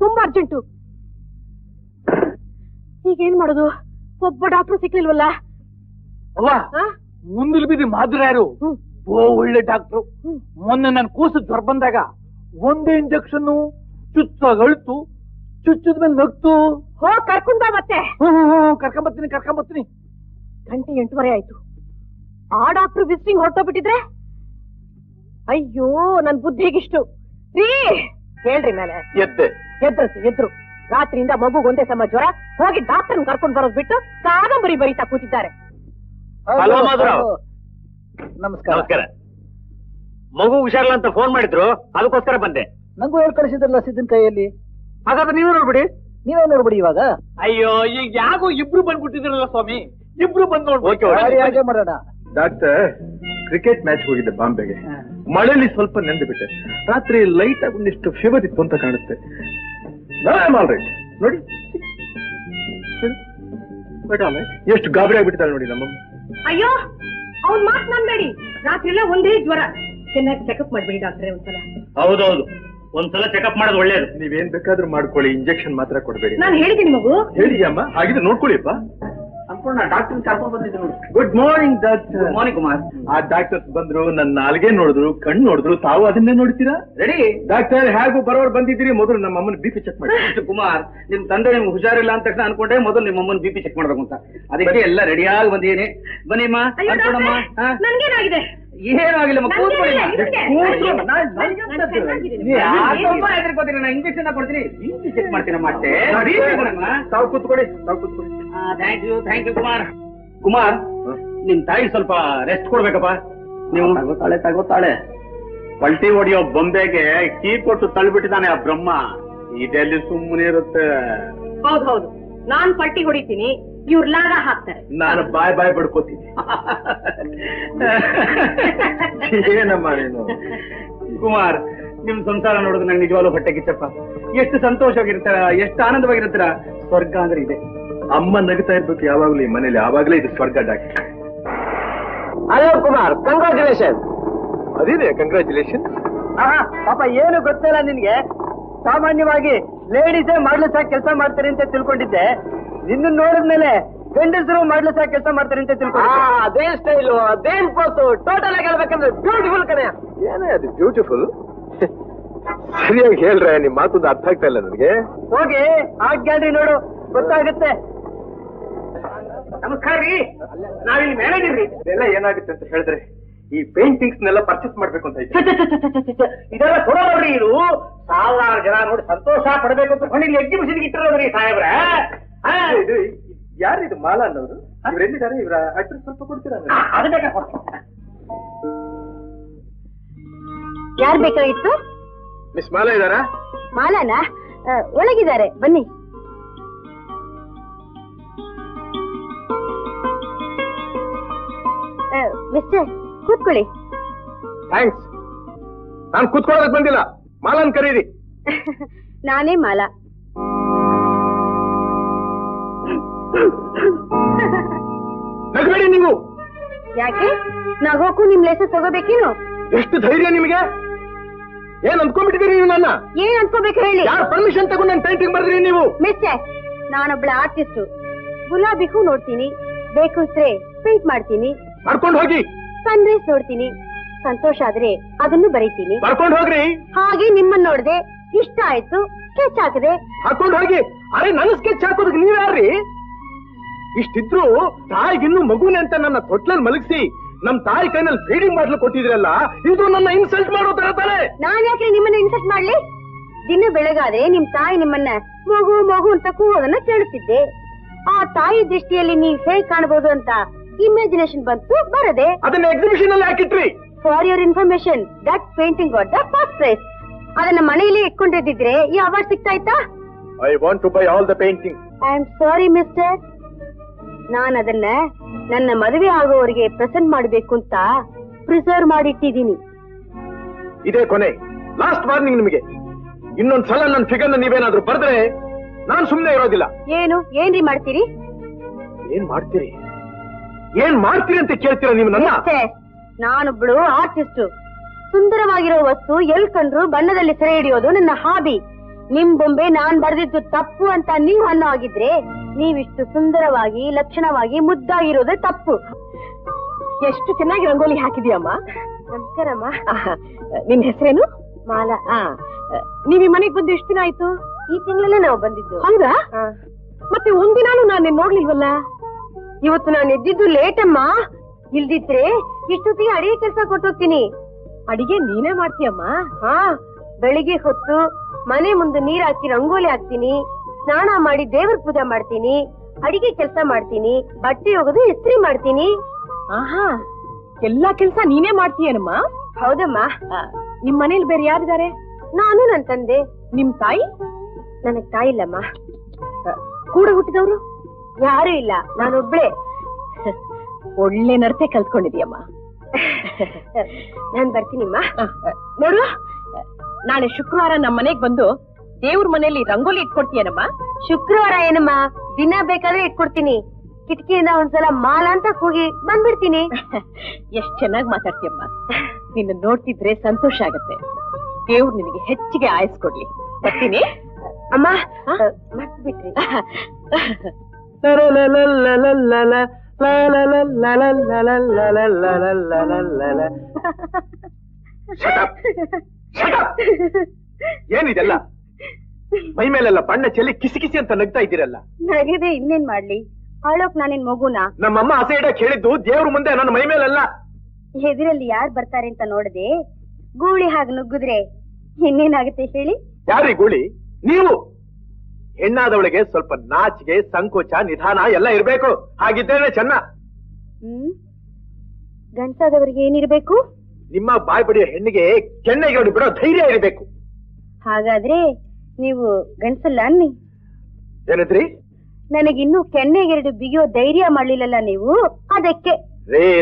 ತುಂಬಾ ಅರ್ಜೆಂಟು. ಈಗ ಏನ್ ಮಾಡೋದು? ಒಬ್ಬ ಡಾಕ್ಟರ್ ಸಿಕ್ಲಿಲ್ವಲ್ಲ. ಮುಂದಿಲ್ ಬಿದ್ದು ಮಾಧುರ ಯಾರು? ಒಳ್ಳೆ ಡಾಕ್ಟ್ರು. ಮೊನ್ನೆ ನನ್ ಕೂಸು ಜ್ವರ ಬಂದಾಗ ಒಂದೇ ಇಂಜೆಕ್ಷನ್ ಚುಚ್ಚು ಚುಚ್ಚದ ಮೇಲೆ ನಗ್ತು. ಕರ್ಕೊಂಡ್ ಬಾ ಮತ್ತೆ. ಕರ್ಕೊಂಬತ್ತೀನಿ. ಗಂಟೆ 8:30 ಆಯ್ತು. ಆ ಡಾಕ್ಟರ್ ವಿಸಿಟಿಂಗ್ ಹೊರಟೋಗ್ಬಿಟ್ಟಿದ್ರೆ? ಅಯ್ಯೋ, ನನ್ ಬುದ್ಧಿ ಹೇಗಿಷ್ಟು ರೀ. ಹೇಳ್ರಿ ಮೇಲೆ ಎದ್ರು. ರಾತ್ರಿಯಿಂದ ಮಗು ಒಂದೇ ಸಮ ಜ್ವರ. ಹೋಗಿ ಡಾಕ್ಟರ್ ಕರ್ಕೊಂಡ್ ಬರೋದ್ ಬಿಟ್ಟು ಕಾದಂಬರಿ ಬರೀತಾ ಕೂತಿದ್ದಾರೆ. ನಮಸ್ಕಾರ. ಮಗು ಹುಷಾರಿಲ್ಲ ಅಂತ ಫೋನ್ ಮಾಡಿದ್ರು, ಅದಕ್ಕೋಸ್ಕರ ಬಂದೆ. ನಂಗೂ ಹೇಳಿ ಕಳಿಸಿದ್ರಲ್ಲ ಸಿದ್ದಿನ ಕೈಯಲ್ಲಿ. ಹಾಗಾದ್ರೆ ನೀವೇ ನೋಡ್ಬಿಡಿ ಇವಾಗ. ಅಯ್ಯೋ, ಈಗ ಯಾಕೋ ಇಬ್ರು ಬಂದ್ಬಿಟ್ಟಿದ್ರಲ್ಲ ಸ್ವಾಮಿ. ಇಬ್ರು ಬಂದ್ ನೋಡ್ಬೇಕು. ಹಾಗೆ ಮಾಡೋಣ. ಡಾಕ್ಟರ್, ಕ್ರಿಕೆಟ್ ಮ್ಯಾಚ್ ಹೋಗಿದ್ದೆ ಬಾಂಬೆಗೆ. ಮಳೆಯಲ್ಲಿ ಸ್ವಲ್ಪ ನೆಂದು ಬಿಟ್ಟೆ. ರಾತ್ರಿ ಲೈಟ್ ಆಗಿ ಒಂದಿಷ್ಟು ಫೀವರ್ ಇತ್ತು ಅಂತ ಕಾಣುತ್ತೆ. ಆಲ್ರೈಟ್ ನೋಡಿ, ಎಷ್ಟು ಗಾಬರಿ ಆಗ್ಬಿಟ್ಟಿದ್ದಾಳೆ ನೋಡಿ ನಮ್ಮಮ್ಮ. ಅಯ್ಯೋ, ಅವ್ನ್ ಮಾತನಾಡ್ಬೇಡಿ. ರಾತ್ರಿ ಎಲ್ಲ ಒಂದೇ ಜ್ವರ. ಚೆನ್ನಾಗಿ ಚೆಕಪ್ ಮಾಡ್ಬಿಡಿ ಡಾಕ್ಟ್ರೆ ಒಂದ್ಸಲ. ಹೌದೌದು, ಒಂದ್ಸಲ ಚೆಕಪ್ ಮಾಡೋದು ಒಳ್ಳೇದು. ನೀವೇನ್ ಬೇಕಾದ್ರೂ ಮಾಡ್ಕೊಳ್ಳಿ, ಇಂಜೆಕ್ಷನ್ ಮಾತ್ರ ಕೊಡ್ಬೇಡಿ. ನಾನು ಹೇಳಿದ್ದೀನಿ ಮಗು. ಹೇಳಿದ್ಯಮ್ಮ? ಹಾಗಿದ್ರೆ ನೋಡ್ಕೊಳ್ಳಿಪ್ಪ. ಡಾಕ್ಟರ್ ಕರ್ಕೊಂಡ್ ಬಂದಿದ್ರು. Good morning doctor. Morning Kumar. ಆ ಡಾಕ್ಟರ್ಸ್ ಬಂದ್ರು, ನನ್ನ ನಾಲ್ಗೆ ನೋಡಿದ್ರು, ಕಣ್ಣು ನೋಡಿದ್ರು. ತಾವು ಅದನ್ನೇ ನೋಡ್ತೀರಾ? ರೆಡಿ ಡಾಕ್ಟರ್, ಹೇಗೂ ಬರೋರು ಬಂದಿದ್ದೀರಿ. ಮೊದಲು ನಮ್ಮ ಅಮ್ಮನ ಬಿಪಿ ಚೆಕ್ ಮಾಡಿ. ಕುಮಾರ್, ನಿಮ್ ತಂದೆ ನಿಮ್ಗೆ ಹುಷಾರಿಲ್ಲ ಅಂತ ತಕ್ಷಣ ಅನ್ಕೊಂಡೆ ಮೊದಲು ನಿಮ್ಮ ಅಮ್ಮನ ಬಿಪಿ ಚೆಕ್ ಮಾಡ್ಬೇಕು ಅಂತ. ಅದಕ್ಕೆ ಎಲ್ಲ ರೆಡಿಯಾಗಿ ಬಂದಿದ್ದೀನಿ. ಬನ್ನಿಮ್ಮ, ಅನ್ಕೊಡಮ್ಮ. ನನ್ಗೇನಾಗಿದೆ? ಏನಾಗಿಲ್ಲ ಕೂತ್ಕೊಳ್ಳಿ. ಹೆದರ್ಕೋತೀನಿ, ನಾನು ಇಂಜೆಕ್ಷನ್ ಕೊಡ್ತೀನಿ, ಚೆಕ್ ಮಾಡ್ತೀನಿ ಮತ್ತೆ. ತಾವು ಕೂತ್ಕೊಳ್ಳಿ, ತಾವು ಕೂತ್ಕೊಳ್ಳಿ. Thank you Kumar. ನಿಮ್ ತಾಯಿ ಸ್ವಲ್ಪ ರೆಸ್ಟ್ ಕೊಡ್ಬೇಕಪ್ಪ. ನೀವು ತಗೋತಾಳೆ. ಪಲ್ಟಿ ಹೊಡಿಯೋ ಬೊಂಬೆಗೆ ಕೀ ಕೊಟ್ಟು ತಳ್ಳಿಬಿಟ್ಟಿದ್ದಾನೆ ಆ ಬ್ರಹ್ಮ. ಇದೆಲ್ಲಿ ಸುಮ್ಮನೆ ಇರುತ್ತೆ. ಹೌದು, ನಾನ್ ಪಟ್ಟಿ ಹೊಡಿತೀನಿ, ಇವ್ರ ಲಾಗ ಹಾಕ್ತಾರೆ. ನಾನು ಬಾಯ್ ಬಡ್ಕೋತೀನಿ. ಏನಮ್ಮ ನೀನು? ಕುಮಾರ್, ನಿಮ್ ಸಂಸಾರ ನೋಡಿದ್ರೆ ನಂಗೆ ನಿಜವಾಗ್ಲೂ ಹೊಟ್ಟೆ ಕಿಚ್ಚಪ್ಪ. ಎಷ್ಟು ಸಂತೋಷವಾಗಿರ್ತಾರ, ಎಷ್ಟು ಆನಂದವಾಗಿರ್ತಾರ. ಸ್ವರ್ಗ ಅಂದ್ರೆ ಇದೆ. ಅಮ್ಮ ನಗ್ತಾ ಇರ್ಬೇಕು ಯಾವಾಗ್ಲೂ ಈ ಮನೇಲಿ, ಯಾವಾಗ್ಲೇ ಇದು ಸ್ವರ್ಗ. Doctor hello Kumar, congratulation. ಅದೇನೆ ಕಂಗ್ರಾಚುಲೇಷನ್. ಪಾಪ ಏನು ಗೊತ್ತಿಲ್ಲ ನಿನ್ಗೆ. ಸಾಮಾನ್ಯವಾಗಿ ಲೇಡೀಸೇ ಮಾಡ್ಲು ಸಹ ಕೆಲಸ ಮಾಡ್ತಾರೆ ಅಂತ ತಿಳ್ಕೊಂಡಿದ್ದೆ. ನಿನ್ನ ನೋಡಿದ್ಮೇಲೆ ಗಂಡಸರು ಮಾಡ್ಲು ಸಹ ಕೆಲಸ ಮಾಡ್ತಾರೆ ಅಂತ ತಿಳ್ಕೊಂಡಿದ್ದೆ. ಅದೇ ಸ್ಟೈಲು, ಅದೇನ್ ಪೋಸು, ಟೋಟಲ್ ಆಗಿ ಹೇಳ್ಬೇಕಂದ್ರೆ ಬ್ಯೂಟಿಫುಲ್ ಕಣೆ. ಏನೇ ಅದು ಬ್ಯೂಟಿಫುಲ್? ಸರಿಯಾಗಿ ಹೇಳ್ರೆ, ನಿಮ್ ಮಾತೊಂದು ಅರ್ಥ ಆಗ್ತಾ ಇಲ್ಲ ನನಗೆ. ಹೋಗಿ ಆ ಗ್ಯಾಲರಿ ನೋಡು, ಗೊತ್ತಾಗುತ್ತೆ. ನಮಸ್ಕಾರ ರೀ, ನಾವಿಲ್ಲಿ ಮ್ಯಾನೇಜರ್ ರೀ. ಇದೆಲ್ಲ ಏನಾಗುತ್ತೆ ಅಂತ ಹೇಳಿದ್ರೆ, ಈ ಪೇಂಟಿಂಗ್ಸ್ ನೆಲ್ಲ ಪರ್ಚೇಸ್ ಮಾಡ್ಬೇಕು ಅಂತ ಇದ್ದೆ. ಇದೆಲ್ಲ ಕೊಡೋದ್ರಿ. ಇದು ಸಾವಿರಾರು ಜನ ನೋಡಿ ಸಂತೋಷ ಪಡಬೇಕು ಅಂತ ಮನೇಲಿ ಎಕ್ಸಿಬಿಷನ್ ಇಟ್ಟಿರೋದ್ರಿ ಸಾಹೇಬ್ರ. ಇದು ಯಾರಿದು ಮಾಲಾ ಅನ್ನೋರು? ಇವರೆಲ್ಲಿದ್ದಾರೆ? ಇವರ ಅಡ್ರೆಸ್ ಸ್ವಲ್ಪ ಕೊಡ್ತೀರಾ? ಅದು ಬೇಕಾ? ಯಾರ್ ಬೇಕಾಗಿತ್ತು? ಮಿಸ್ ಮಾಲಾ ಇದಾರಾ? ಮಾಲಾನ ಒಳಗಿದ್ದಾರೆ, ಬನ್ನಿ. ಮಿಸ್ಟರ್, ಕೂತ್ಕೊಳ್ಳಿ. ಥ್ಯಾಂಕ್ಸ್. ನಾನು ಕೂತ್ಕೊಳ್ಳೋದಕ್ಕೆ ಬಂದಿಲ್ಲ, ಮಾಲಾನ್ ಕರೀರಿ. ನಾನೇ ಮಾಲಾ. ನಗಬೇಡಿ ನೀವು. ಯಾಕೆ? ನಗೋಕು ನಿಮ್ ಲೆಸ ತಗೋಬೇಕೇನು? ಎಷ್ಟು ಧೈರ್ಯ ನಿಮಗೆ? ಏನ್ ಅಂದ್ಕೊಂಡ್ಬಿಟ್ಟಿದ್ದೀರಿ ನೀವು ನನ್ನ? ಏನ್ ಅನ್ಕೋಬೇಕು ಹೇಳಿ? ಯಾರು ಪರ್ಮಿಷನ್ ತಗೊಂಡು ನನ್ನ ಪೇಂಟಿಂಗ್ ಬರ್ದ್ರಿ ನೀವು? ಮಿಸ್ಟರ್, ನಾನೊಬ್ಳ ಆರ್ಟಿಸ್ಟ್. ಗುಲಾಬಿ ಹೂ ನೋಡ್ತೀನಿ, ಬೇಕುಸ್ರೆ ಪೇಂಟ್ ಮಾಡ್ತೀನಿ. ಮಾಡ್ಕೊಂಡು ಹೋಗಿ. ಸನ್ರೈಸ್ ನೋಡ್ತೀನಿ, ಸಂತೋಷ ಆದ್ರೆ ಅದನ್ನು ಬರೀತೀನಿ. ಮಾಡ್ಕೊಂಡು ಹೋಗ್ರಿ. ಹಾಗೆ ನಿಮ್ಮನ್ನ ನೋಡ್ದೆ, ಇಷ್ಟ ಆಯ್ತು, ಸ್ಕೆಚ್ ಹಾಕಿದೆ. ಹಾಕೊಂಡು ಹೋಗಿ. ಅರೆ, ನನ್ನ ಸ್ಕೆಚ್ ಹಾಕೋದಕ್ಕೆ ನೀವ್ ಯಾರ್ರಿ? ಇಷ್ಟಿದ್ರು ತಾಯಿಗಿನ್ನು ಮಗುನೆ ಅಂತ ನನ್ನ ತೊಟ್ಲಲ್ಲಿ ಮಲಗಿಸಿ ನಮ್ ತಾಯಿ ಕೈನಲ್ಲಿ ಫೀಡಿಂಗ್ ಮಾಡ್ಲು ಕೊಟ್ಟಿದ್ರಲ್ಲ, ಇದು ನನ್ನ ಇನ್ಸಲ್ಟ್ ಮಾಡೋ ತರ ತಾನೆ. ನಾನ್ ಯಾಕೆ ನಿಮ್ಮನ್ನ ಇನ್ಸಲ್ಟ್ ಮಾಡ್ಲಿ? ದಿನ ಬೆಳಗಾದ್ರೆ ನಿಮ್ ತಾಯಿ ನಿಮ್ಮನ್ನ ಮಗು ಮಗು ಅಂತ ಕೂಗೋದನ್ನ ಕೇಳುತ್ತಿದ್ದೆ. ಆ ತಾಯಿ ದೃಷ್ಟಿಯಲ್ಲಿ ನೀವ್ ಹೇಗ್ ಕಾಣಬಹುದು ಅಂತ ಇಮ್ಯಾಜಿನೇಷನ್ ಬಂತು, ಬರದೆ. ಅದನ್ನ ಎಕ್ಸಿಬಿಷನ್ ಅಲ್ಲಿ ಹಾಕಿಟ್ರಿ. For your information, that painting got the first prize. ಅದನ್ನ ಮನೆಯಲ್ಲಿ ಇಟ್ಕೊಂಡಿದ್ದಿದ್ರೆ ಈ ಅವಾರ್ಡ್ ಸಿಗ್ತಾ ಇತ್ತಾ? I want to buy all the painting. I am sorry mister, ನಾನು ಅದನ್ನ ನನ್ನ ಮದುವೆ ಆಗೋವರಿಗೆ ಪ್ರೆಸೆಂಟ್ ಮಾಡಬೇಕು ಅಂತ ಪ್ರಿಸರ್ವ್ ಮಾಡಿಟ್ಟಿದ್ದೀನಿ. ಇದೇ ಕೊನೆ, ಲಾಸ್ಟ್ ವಾರ್ನಿಂಗ್ ನಿಮಗೆ. ಇನ್ನೊಂದ್ಸಲ ನನ್ನ ಫಿಗರ್ನ ನೀವೇನಾದ್ರೂ ಬರ್ದ್ರೆ ನಾನ್ ಸುಮ್ನೆ ಇರೋದಿಲ್ಲ. ಏನ್ರಿ ಮಾಡ್ತೀರಿ? ಏನ್ ಮಾಡ್ತೀರಿ? ಏನ್ ಮಾಡ್ತೀರಿ ಅಂತ ಕೇಳ್ತೀರಾ ನೀವು ನನ್ನ? ನಾನೊಬ್ಳು ಆರ್ಟಿಸ್ಟ್. ಸುಂದರವಾಗಿರೋ ವಸ್ತು ಎಲ್ ಕಂಡ್ರು ಬಣ್ಣದಲ್ಲಿ ಸೆರೆ ಹಿಡಿಯೋದು ನನ್ನ ಹಾಬಿ. ನಿಮ್ ಬೊಂಬೆ ನಾನ್ ಬರೆದಿದ್ದು ತಪ್ಪು ಅಂತ ನೀವ್ ಅನ್ನೋ ಆಗಿದ್ರೆ, ನೀವಿಷ್ಟು ಸುಂದರವಾಗಿ ಲಕ್ಷಣವಾಗಿ ಮುದ್ದಾಗಿರೋದೇ ತಪ್ಪು. ಎಷ್ಟು ಚೆನ್ನಾಗಿ ರಂಗೋಲಿ ಹಾಕಿದ್ಯಮ್ಮ. ನಮಸ್ಕಾರಮ್ಮ. ನಿನ್ ಹೆಸರೇನು? ಮಾಲಾ. ನೀವ್ ಈ ಮನೆಗ್ ಬಂದು ಎಷ್ಟು ದಿನ ಆಯ್ತು? ಈ ತಿಂಗಳಲ್ಲೇ ನಾವು ಬಂದಿದ್ದು. ಹೌದಾ? ಮತ್ತೆ ಒಂದಿನಾನು ನಾನು ನಿನ್ ನೋಡ್ಲಿಲ್ವಲ್ಲ. ಇವತ್ತು ನಾನು ಎದ್ದಿದ್ದು ಲೇಟ್ ಅಮ್ಮ. ಇಲ್ದಿದ್ರೆ ಇಷ್ಟೊತ್ತಿಗೆ ಅಡಿಗೆ ಕೆಲಸ ಕೊಟ್ಟೋಗ್ತೀನಿ. ಅಡಿಗೆ ನೀನೇ ಮಾಡ್ತೀಯಮ್ಮ? ಹಾ, ಬೆಳಿಗ್ಗೆ ಹೊತ್ತು ಮನೆ ಮುಂದೆ ನೀರ್ ಹಾಕಿ ರಂಗೋಲಿ ಹಾಕ್ತೀನಿ, ಸ್ನಾನ ಮಾಡಿ ದೇವ್ರ ಪೂಜೆ ಮಾಡ್ತೀನಿ, ಅಡಿಗೆ ಕೆಲಸ ಮಾಡ್ತೀನಿ, ಬಟ್ಟೆ ಒಗೆದು ಇಸ್ತ್ರಿ ಮಾಡ್ತೀನಿ. ಆಹಾ, ಎಲ್ಲಾ ಕೆಲ್ಸ ನೀನೇ ಮಾಡ್ತೀಯನಮ್ಮ? ಹೌದಮ್ಮ. ನಿಮ್ ಮನೇಲಿ ಬೇರೆ ಯಾರಿದ್ದಾರೆ? ನಾನು, ನನ್ ತಂದೆ. ನಿಮ್ ತಾಯಿ? ನನಗ್ ತಾಯಿ ಇಲ್ಲಮ್ಮ. ಕೂಡ ಹುಟ್ಟಿದವ್ರು ಯಾರು ಇಲ್ಲ, ನಾನೊಬ್ಳೆ. ಒಳ್ಳೆ ನಡತೆ ಕಲ್ತ್ಕೊಂಡಿದ್ಯಮ್ಮ. ನಾನ್ ಬರ್ತೀನಿಮ್ಮ. ನೋಡು, ನಾಳೆ ಶುಕ್ರವಾರ ನಮ್ ಮನೆಗ್ ಬಂದು ದೇವ್ರ ಮನೆಯಲ್ಲಿ ರಂಗೋಲಿ ಇಟ್ಕೊಡ್ತೀಯನಮ್ಮ? ಶುಕ್ರವಾರ ಏನಮ್ಮ, ದಿನ ಬೇಕಾದ್ರೆ ಇಟ್ಕೊಡ್ತೀನಿ. ಕಿಟಕಿಯಿಂದ ಒಂದ್ಸಲ ಮಾಲಾ ಅಂತ ಕೂಗಿ ಬಂದ್ಬಿಡ್ತೀನಿ. ಎಷ್ಟ್ ಚೆನ್ನಾಗ್ ಮಾತಾಡ್ತೀಯಮ್ಮ. ನಿನ್ನ ನೋಡ್ತಿದ್ರೆ ಸಂತೋಷ ಆಗತ್ತೆ. ದೇವ್ರು ನಿನಗೆ ಹೆಚ್ಚಿಗೆ ಆಯಸ್ಕೊಡ್ಲಿ. ಬರ್ತೀನಿ ಅಮ್ಮ. ಮರ್ತು ಬಿಟ್ರಿ. ಏನಿದೆಲ್ಲ? ಮೈ ಮೇಲೆಲ್ಲ ಬಣ್ಣ ಚೆಲ್ಲಿ ಕಿಸಿ ಕಿಸಿ ಅಂತ ನಗ್ತಾ ಇದ್ದೀರಲ್ಲ. ನಗಿದೆ, ಇನ್ನೇನ್ ಮಾಡ್ಲಿ? ಅಳೋಕ್ ನಾನಿನ್ ಮಗುನ? ನಮ್ಮಮ್ಮ ಹಸೆ ಇಡಕ್ ಹೇಳಿದ್ದು ದೇವ್ರ ಮುಂದೆ, ನನ್ನ ಮೈ ಮೇಲೆಲ್ಲ. ಎದುರಲ್ಲಿ ಯಾರು ಬರ್ತಾರೆ ಅಂತ ನೋಡದೆ ಗೂಳಿ ಹಾಗೆ ನುಗ್ಗಿದ್ರೆ ಇನ್ನೇನಾಗುತ್ತೆ ಹೇಳಿ? ಯಾರಿ ಗೂಳಿ? ನೀವು. ಹೆಣ್ಣಾದವಳಿಗೆ ಸ್ವಲ್ಪ ನಾಚಿಕೆ, ಸಂಕೋಚ, ನಿಧಾನ ಎಲ್ಲ ಇರ್ಬೇಕು. ಹಾಗಿದ್ದೇನೆ ಚೆನ್ನ. ಗಂಡಸಾದವರಿಗೆ ಏನಿರ್ಬೇಕು? ನಿಮ್ಮ ಬಾಯ್ ಬಡಿಯೋ ಹೆಣ್ಣಿಗೆ ಕೆನ್ನೆಗೆ ಬಿಡೋ ಧೈರ್ಯ ಇರಬೇಕು. ಹಾಗಾದ್ರೆ ನೀವು ಗಂಡಸಲ್ಲ ಅನ್ನಿ. ಏನಂದ್ರಿ? ನನಗಿನ್ನೂ ಕೆನ್ನೆಗೆರಡು ಬಿಗಿಯೋ ಧೈರ್ಯ ಮಾಡ್ಲಿಲ್ಲಲ್ಲ ನೀವು, ಅದಕ್ಕೆ.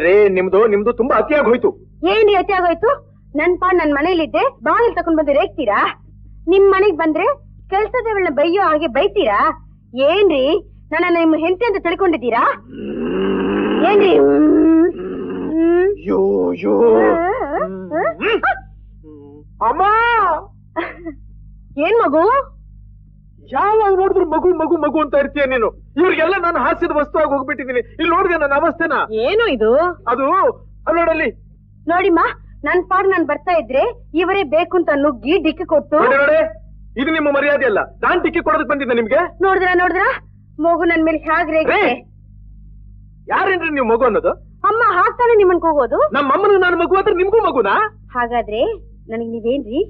ರೇ ನಿಮ್ದು ತುಂಬಾ ಅತಿಯಾಗಿ ಹೋಯ್ತು. ಏನ್ರಿ ಅತಿ ಆಗೋಯ್ತು? ನನ್ ನನ್ ಮನೇಲಿದ್ದೆ ಬಾಗಿಲು ತಕೊಂಡ್ ಬಂದು ರೇಗ್ತೀರಾ? ನಿಮ್ ಮನೆಗ್ ಬಂದ್ರೆ ಕೆಲ್ಸದವಳನ್ನ ಬೈಯೋ ಹಾಗೆ ಬೈತೀರಾ? ಏನ್ರಿ ನನ್ನ ನಿಮ್ಮ ಹೆಂಡತಿ ಅಂತ ತಿಳ್ಕೊಂಡಿದ್ದೀರಾ? ಏನ್ರಿ? ಅಮ್ಮ, ಏನ್ ಮಗು? ಯಾವಾಗ ನೋಡಿದ್ರು ಮಗು ಮಗು ಮಗು ಅಂತ ಇರ್ತೀಯ ನೀನು. ಇವ್ರಿಗೆಲ್ಲ ನಾನು ಹಾಸ್ಯದ ವಸ್ತು ಆಗಿ ಹೋಗ್ಬಿಟ್ಟಿದ್ದೀನಿ. ಇಲ್ಲಿ ನೋಡಿದೆ ನನ್ನ ಅವಸ್ಥೆನ. ಏನು ಇದು? ಅದು ನೋಡಲ್ಲಿ ನೋಡಿಮ್ಮ, ನನ್ ನಾನ್ ಬರ್ತಾ ಇದ್ರೆ ಇವರೇ ಬೇಕು ಅಂತ ನುಗ್ಗಿ ಡಿಕ್ಕಿ ಕೊಟ್ಟು. ನೋಡಿ, ಇದು ನಿಮ್ಮ ಮರ್ಯಾದೆ ಅಲ್ಲ. ನಾನ್ ಟಿಕ್ಕಿ ಕೊಡೋದಕ್ಕೆ ಬಂದಿದ್ದೆ ನಿಮ್ಗೆ. ನೋಡಿದ್ರ ಮಗು ನನ್ ಮೇಲೆ ಹೇಗ್ ರೇಗಿದೆ? ಯಾರೇನ್ರಿ ನೀವು ಮಗು ಅನ್ನೋದು? ಅಮ್ಮ ಹಾಕ್ತಾನೆ ನಿಮ್ಮನ್ ಕೂಗೋದು. ನಮ್ಮ ಅಮ್ಮನ ನಾನು ಮಗು ಆದ್ರೆ ನಿಮ್ಗೂ ಮಗುನಾ? ಹಾಗಾದ್ರೆ ನನಗ್ ನೀವೇನ್ರಿ?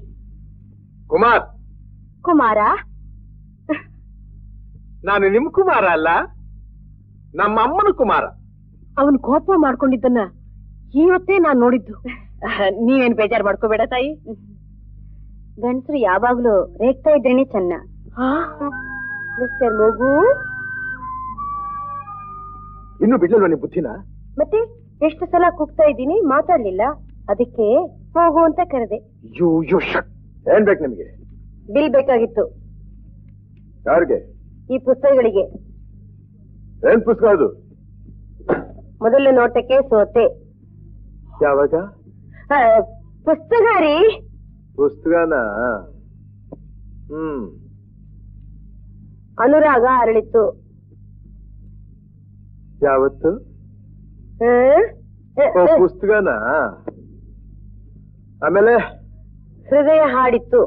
ಕುಮಾರ. ನಾನು ನಿಮ್ ಕುಮಾರ ಅಲ್ಲ, ನಮ್ಮ ಅಮ್ಮನ ಕುಮಾರ. ಅವನ್ ಕೋಪ ಮಾಡ್ಕೊಂಡಿದ್ದನ್ನ ಇವತ್ತೇ ನಾನ್ ನೋಡಿದ್ದು. ನೀವೇನ್ ಬೇಜಾರ್ ಮಾಡ್ಕೋಬೇಡ ತಾಯಿ. ಗಂಡಸರು ಯಾವಾಗ್ಲೂ ರೇಗ್ತಾ ಇದ್ರೇನೆ ಚೆನ್ನ. ಮಿಸ್ಟರ್ ಮಗು, ಇನ್ನು ಬಿಡ್ಲಿಲ್ವ ನಿಮ್ ಬುದ್ಧಿನ? ಮತ್ತೆ ಎಷ್ಟು ಸಲ ಕೂಗ್ತಾ ಇದ್ದೀನಿ, ಮಾತಾಡ್ಲಿಲ್ಲ. ಅದಕ್ಕೆ ಹೋಗು ಅಂತ ಕರೆದೆ. ಏನ್ ಬೇಕು ನಿಮ್ಗೆ? ಬಿಲ್ ಬೇಕಾಗಿತ್ತು. ಯಾರಿಗೆ? ಈ ಪುಸ್ತಕಗಳಿಗೆ. ಏನ್ ಪುಸ್ತಕ ಅದು? ಮೊದಲನೇ ನೋಟಕ್ಕೆ ಸೋತೆ. ಯಾವಾಗ? ಪುಸ್ತಕ ರೀ. ಪುಸ್ತಕನ? ಅನುರಾಗ ಅರಳಿತ್ತು. ಯಾವತ್ತು? ಪುಸ್ತಕನ? ಆಮೇಲೆ? ಹೃದಯ ಹಾಡಿತ್ತು.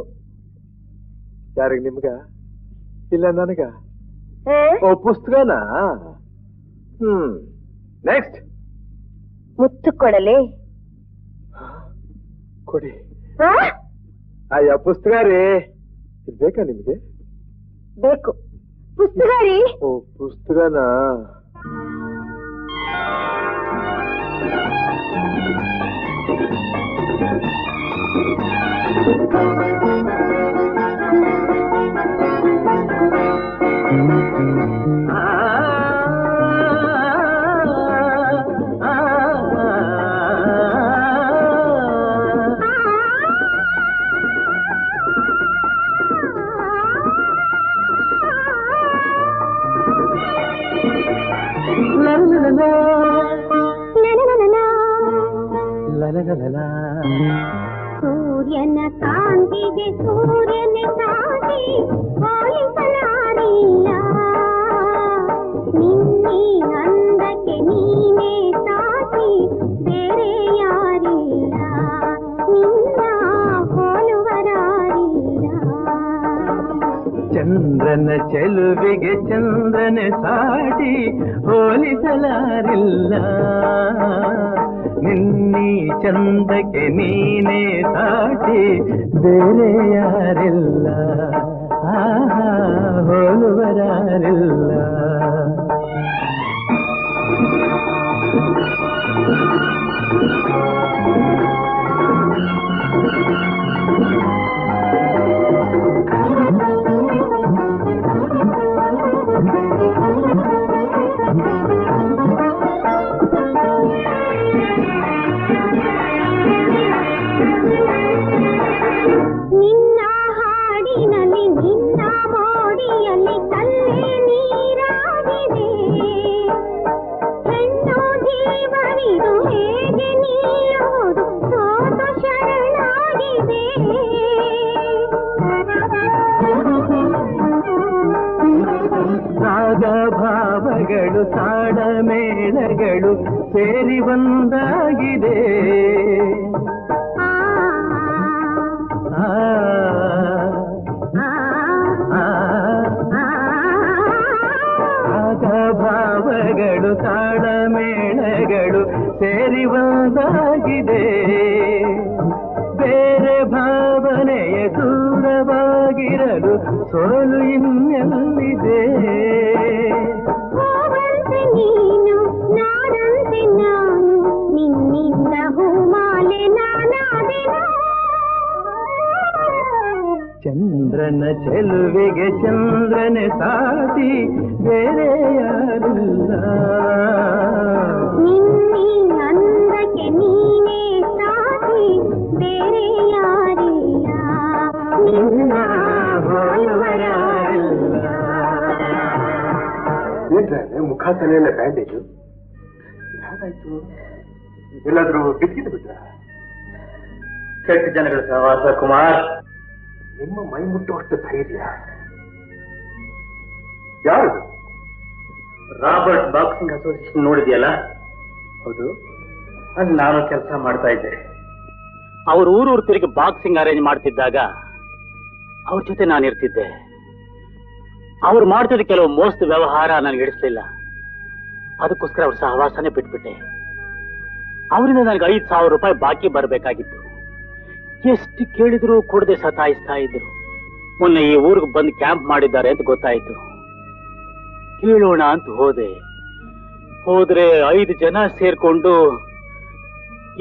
ಯಾರಿಗೆ? ನಿಮ್ಗ? ಇಲ್ಲ ನನಗ? ಪುಸ್ತಕನ? ನೆಕ್ಸ್ಟ್? ಮುತ್ತು ಕೊಡಲೆ. ಕೊಡಿ. ಅಯ್ಯ, ಪುಸ್ತಕ ರೀ. ಬೇಕಾ ನಿಮ್ಗೆ? ಬೇಕು. ಪುಸ್ತಕ ರೀ. ಪುಸ್ತಕನ? ಸೂರ್ಯನ ಕಾಂತಿಗೆ ಸೂರ್ಯನ ಸಾಟಿ ಹೋಲಿಸಲಾರಿಲ್ಲ. ನಿನ್ನೆ ಅಂದಕ್ಕೆ ನೀನೇ ಸಾಟಿ ಬೇರೆ ಯಾರಿಲ್ಲ. ನಿನ್ನ ಹೋಲುವರಾರಿಲ್ಲ. ಚಂದ್ರನ ಚೆಲುವಿಗೆ ಚಂದ್ರನ ಸಾಟಿ ಹೋಲಿಸಲಾರಿಲ್ಲ. ನಿನ್ನಿ ಚಂದಕ್ಕೆ ನೀನೇ ಸಾಟಿ ಬೇರೆ ಯಾರಿಲ್ಲ. ಹೋಲುವರಾರಿಲ್ಲ. ನಿನ್ನ ಹಾಡಿನಲ್ಲಿ ನಿನ್ನ ಮೋಡಿಯಲ್ಲಿ ಕಲ್ಲೇ ನೀರಾಗಿದೆ. ಹೆಣ್ಣು ಜೀವವಿದು ಹೇಗೆ ನಿಲ್ಲುವುದು ಸೋತು ಶರಣಾಗಿದೆ. ರಾಗ ಭಾವಗಳು ತಾಡ ಮೇಳಗಳು ಸೇರಿ ಒಂದಾಗಿದೆ. ರಾಗ ಭಾವಗಳು ತಾಡ ಮೇಳಗಳು ಸೇರಿ ಒಂದಾಗಿದೆ. ಆಗಿರಲು ಸೋಲು ಇನ್ನೆಲ್ಲಿದೆ. ನೀನು ನಾನಂತೆ ನಾನು ನಿನ್ನಿಂದ ಹೂಮಾಲೆ ನಾನಾದೆನು. ಚಂದ್ರನ ಚೆಲುವೆಗೆ ಚಂದ್ರನೇ ಸಾಟಿ ಬೇರೆ ಯಾರಿಲ್ಲ. ನಿನ್ನೆ ಅಂದಕ್ಕೆ ನೀನೇ ಸಾಟಿ ಬೇರೆ ಯಾರಿಲ್ಲ. ನಿನ್ನ ಹೋಲುವರಾರಿಲ್ಲ. ಮುಖ ತಲೆಯಲ್ಲ ಬ್ಯಾಂಡೇಜು ಹೇಗಾಯ್ತು? ಎಲ್ಲಾದ್ರೂ ಬಿಸ್ಕಿಟ್ ಬಿಟ್ರ? ಕೆಟ್ಟ ಜನಗಳ ಸಹವಾಸ ಕುಮಾರ್. ನಿಮ್ಮ ಮೈ ಮುಟ್ಟುವಷ್ಟು ಧೈರ್ಯ ಯಾರು? ರಾಬರ್ಟ್ ಬಾಕ್ಸಿಂಗ್ ಅಸೋಸಿಯೇಷನ್ ನೋಡಿದ್ಯಲ್ಲ? ಹೌದು. ಅಲ್ಲಿ ನಾನು ಕೆಲಸ ಮಾಡ್ತಾ ಇದ್ದೆ. ಅವ್ರ ಊರೂರು ತಿರುಗಿ ಬಾಕ್ಸಿಂಗ್ ಅರೇಂಜ್ ಮಾಡ್ತಿದ್ದಾಗ ಅವ್ರ ಜೊತೆ ನಾನು ಇರ್ತಿದ್ದೆ. ಅವ್ರು ಮಾಡ್ತಿದ್ದ ಕೆಲವು ಮೋಸದ ವ್ಯವಹಾರ ನನಗೆ ಹಿಡಿಸ್ಲಿಲ್ಲ. ಅದಕ್ಕೋಸ್ಕರ ಅವ್ರ ಸಹವಾಸನೇ ಬಿಟ್ಬಿಟ್ಟೆ. ಅವರಿಂದ ನನಗೆ 5,000 ರೂಪಾಯಿ ಬಾಕಿ ಬರಬೇಕಾಗಿತ್ತು. ಎಷ್ಟು ಕೇಳಿದ್ರು ಕೊಡದೆ ಸತಾಯಿಸ್ತಾ ಇದ್ರು. ಮೊನ್ನೆ ಈ ಊರಿಗೆ ಬಂದು ಕ್ಯಾಂಪ್ ಮಾಡಿದ್ದಾರೆ ಅಂತ ಗೊತ್ತಾಯ್ತು. ಕೇಳೋಣ ಅಂತ ಹೋದ್ರೆ 5 ಜನ ಸೇರ್ಕೊಂಡು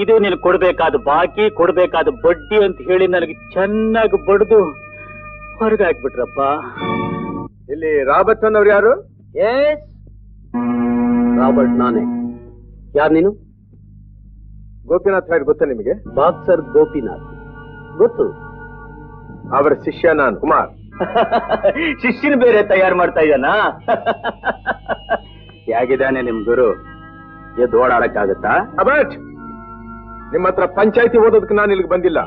ಇದೇ ನೀನು ಕೊಡ್ಬೇಕಾದ ಬಾಕಿ, ಕೊಡ್ಬೇಕಾದ ಬಡ್ಡಿ ಅಂತ ಹೇಳಿ ನನಗೆ ಚೆನ್ನಾಗಿ ಬಡ್ದು ಹೊರಗೆ ಹಾಕ್ಬಿಟ್ರಪ್ಪ. ಇಲ್ಲಿ ರಾಬರ್ಟ್ ಅನ್ನೋರು ಯಾರು? ರಾಬರ್ಟ್ ನಾನೇ. ಯಾರು ನೀನು? ಗೋಪಿನಾಥ್ ರಾಯ್ ಗೊತ್ತಾ ನಿಮಗೆ? ಬಾಕ್ಸರ್ ಗೋಪಿನಾಥ್ ಗೊತ್ತು. ಅವರ ಶಿಷ್ಯ ನಾನು ಕುಮಾರ್. ಶಿಷ್ಯನ ಬೇರೆ ತಯಾರು ಮಾಡ್ತಾ ಇದ್ದಾನ? ಹೇಗಿದ್ದಾನೆ ನಿಮ್ ಗುರು? ಎದ್ದು ಓಡಾಡಕ್ಕಾಗತ್ತಾ? ರಾಬರ್ಟ್, ನಿಮ್ಮ ಹತ್ರ ಪಂಚಾಯತಿ ಓದೋದಕ್ಕೆ ನಾನು ಇಲ್ಲಿಗೆ ಬಂದಿಲ್ಲ.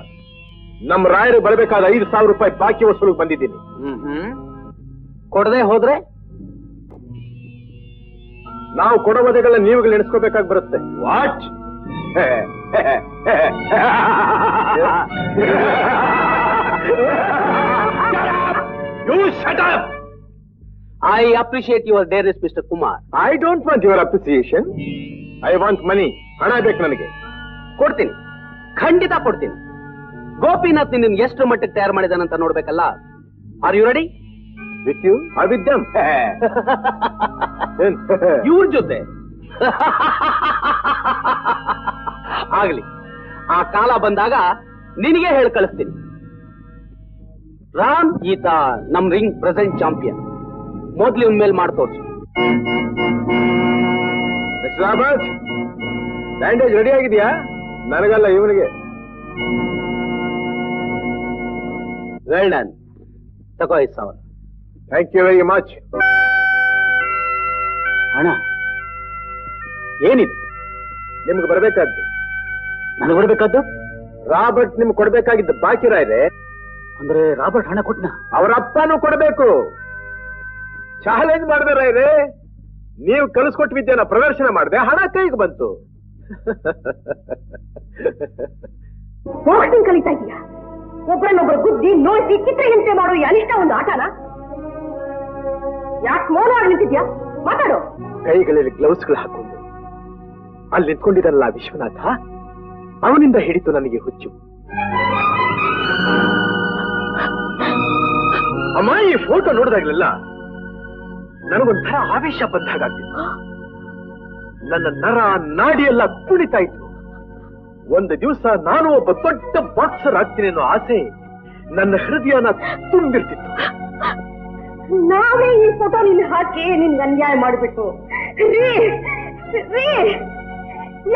ನಮ್ಮ ರಾಯರು ಬರಬೇಕಾದ 5,000 ರೂಪಾಯಿ ಬಾಕಿ ವಸೂಲಿಗೆ ಬಂದಿದ್ದೀನಿ. ಕೊಡದೆ ಹೋದ್ರೆ ನಾವು ಕೊಡೋ ವಧೆಗಳನ್ನ ನೀವುಗಳು ನೆನೆಸ್ಕೋಬೇಕಾಗಿ ಬರುತ್ತೆ. What? You shut up! I appreciate your dareness, Mr. Kumar. I don't want your appreciation. I want money. ಹಣ ಬೇಕು ನನಗೆ. ಕೊಡ್ತೀನಿ, ಖಂಡಿತ ಕೊಡ್ತೀನಿ. ಗೋಪಿನಾಥ್ ನಿನ್ನ ಎಷ್ಟು ಮಟ್ಟಕ್ಕೆ ತಯಾರು ಮಾಡಿದಾನಂತ ನೋಡ್ಬೇಕಲ್ಲ. Are you ready? With you? Or with them? ಇವ್ರ ಜೊತೆ ಆಗ್ಲಿ. ಆ ಕಾಲ ಬಂದಾಗ ನಿನಗೆ ಹೇಳಿ ಕಳಿಸ್ತೀನಿ. ರಾಮ್ ಈತ ನಮ್ ರಿಂಗ್ ಪ್ರೆಸೆಂಟ್ ಚಾಂಪಿಯನ್. ಮೊದ್ಲು ಇವನ್ ಮೇಲೆ ಮಾಡಿ ತೋರ್ಸು. ರಾಬರ್ಟ್, ಬ್ಯಾಂಡೇಜ್ ರೆಡಿ ಆಗಿದೆಯಾ? ನನಗಲ್ಲ, ಇವನಿಗೆ. Well done. ತಗೋ 5,000. Thank you very much. ಹಣ ಏನಿದು? ನಿಮ್ಗೆ ಬರಬೇಕಾದ್ದು. ನನಗೆ ಬರಬೇಕಾದ್ದು? ರಾಬರ್ಟ್ ನಿಮ್ಗೆ ಕೊಡ್ಬೇಕಾಗಿದ್ದು ಬಾಕಿ ರಾಯ್ರೆ. ಅಂದ್ರೆ ರಾಬರ್ಟ್ ಹಣ ಕೊಟ್ನ? ಅವರ ಅಪ್ಪನೂ ಕೊಡಬೇಕು. ಚಾಲೆಂಜ್ ಮಾಡಿದೆ ರಾಯ್ರೆ. ನೀವು ಕಲಿಸ್ಕೊಟ್ಟು ವಿದ್ಯೆನ ಪ್ರದರ್ಶನ ಮಾಡಿದೆ, ಹಣ ಕೈಗೆ ಬಂತು. ಬಾಕ್ಸಿಂಗ್ ಕಲಿತಾ ಇದೀಯಾ? ಒಬ್ಬರನ್ನೊಬ್ಬರು ಗುದ್ದಿ ನೋಯಿಸಿ ಚಿತ್ರಹಿಂಸೆ ಮಾಡೋ ಈ ಅನಿಷ್ಟ ಒಂದು ಆಟನ? ಯಾಕೆ ಮೌನವಾಗಿ ನಿಂತಿದ್ಯಾ? ಮಾತಾಡು. ಕೈಗಳಲ್ಲಿ ಗ್ಲೌಸ್ಗಳು ಹಾಕೊಂಡು ಅಲ್ಲಿ ನಿಂತ್ಕೊಂಡಿದ್ದಲ್ಲ ವಿಶ್ವನಾಥ, ಅವನಿಂದ ಹಿಡಿತು ನನಗೆ ಹುಚ್ಚು. ಅಮ್ಮ, ಈ ಫೋಟೋ ನೋಡಿದಾಗಲೆಲ್ಲ ನನಗೊಂಥರ ಆವೇಶ ಬಂದಾಗ್ತಿತ್ತು. ನನ್ನ ನರ ನಾಡಿ ಎಲ್ಲ ಕುಣಿತಾ ಇತ್ತು. ಒಂದು ದಿವಸ ನಾನು ಒಬ್ಬ ದೊಡ್ಡ ಬಾಕ್ಸರ್ ಆಗ್ತೀನಿ ಅನ್ನೋ ಆಸೆ ನನ್ನ ಹೃದಯನ ತುಂಬಿರ್ತಿತ್ತು. ನಾವೇ ಈ ಫೋಟೋ ನಿನ್ ಹಾಕಿ ನಿನ್ಗೆ ಅನ್ಯಾಯ ಮಾಡ್ಬಿಟ್ಟು.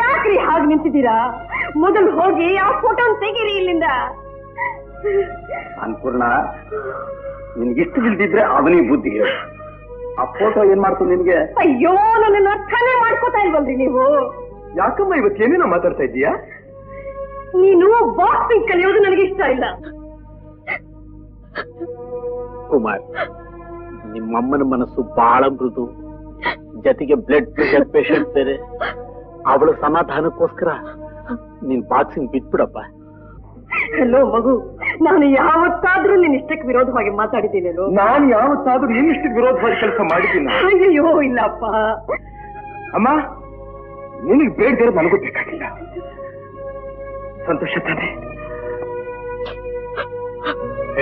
ಯಾಕ್ರಿ ಹಾಗೆ ನಿಂತಿದ್ದೀರಾ? ಮೊದಲು ಹೋಗಿ ಆ ಫೋಟೋ ತೆಗೀರಿ ಇಲ್ಲಿಂದ. ಅನ್ಪೂರ್ಣ, ನಿನ್ಗಿಷ್ಟು ಇಲ್ದಿದ್ರೆ ಅವನಿಗೆ ಬುದ್ಧಿ. ಆ ಫೋಟೋ ಏನ್ ಮಾಡ್ತು ನಿನ್ಗೆ? ಅಯ್ಯೋ, ನನ್ನ ಅರ್ಥನೇ ಮಾಡ್ಕೋತಾ ಇಲ್ವಲ್ರಿ ನೀವು? ಯಾಕಮ್ಮ ಇವತ್ತೇನೇನೋ ಮಾತಾಡ್ತಾ ಇದ್ದೀಯಾ? ನೀನು ಬಾಕ್ಸಿಂಗ್ ಕಲಿಯೋದು ನನಗೆ ಇಷ್ಟ ಇಲ್ಲ. ಕುಮಾರ್, ನಿಮ್ಮಮ್ಮನ ಮನಸ್ಸು ಬಹಳ ಮೃದು, ಜೊತೆಗೆ ಬ್ಲಡ್ ಪ್ರೆಷರ್ ಪೇಷಂಟ್ ಬೇರೆ. ಅವಳ ಸಮಾಧಾನಕ್ಕೋಸ್ಕರ ನೀನ್ ಬಾಕ್ಸಿಂಗ್ ಬಿಟ್ಬಿಡಪ್ಪ. ಹಲೋ ಮಗು, ನಾನು ಯಾವತ್ತಾದ್ರೂ ನಿನ್ನ ಇಷ್ಟಕ್ಕೆ ವಿರೋಧವಾಗಿ ಮಾತಾಡಿದ್ದೀನೇನು? ನಾನು ಯಾವತ್ತಾದ್ರೂ ನಿನ್ನಿಷ್ಟು ವಿರೋಧವಾಗಿ ಕೆಲಸ ಮಾಡಿದ್ದೀನಿ? ಅಯ್ಯೋ ಇಲ್ಲಪ್ಪ. ಅಮ್ಮ, ನಿನಗೆ ಬೇಡದಿರೋ ನನಗೂ ಬೇಕಾಗಿಲ್ಲ. ಸಂತೋಷ ತಾನೆ?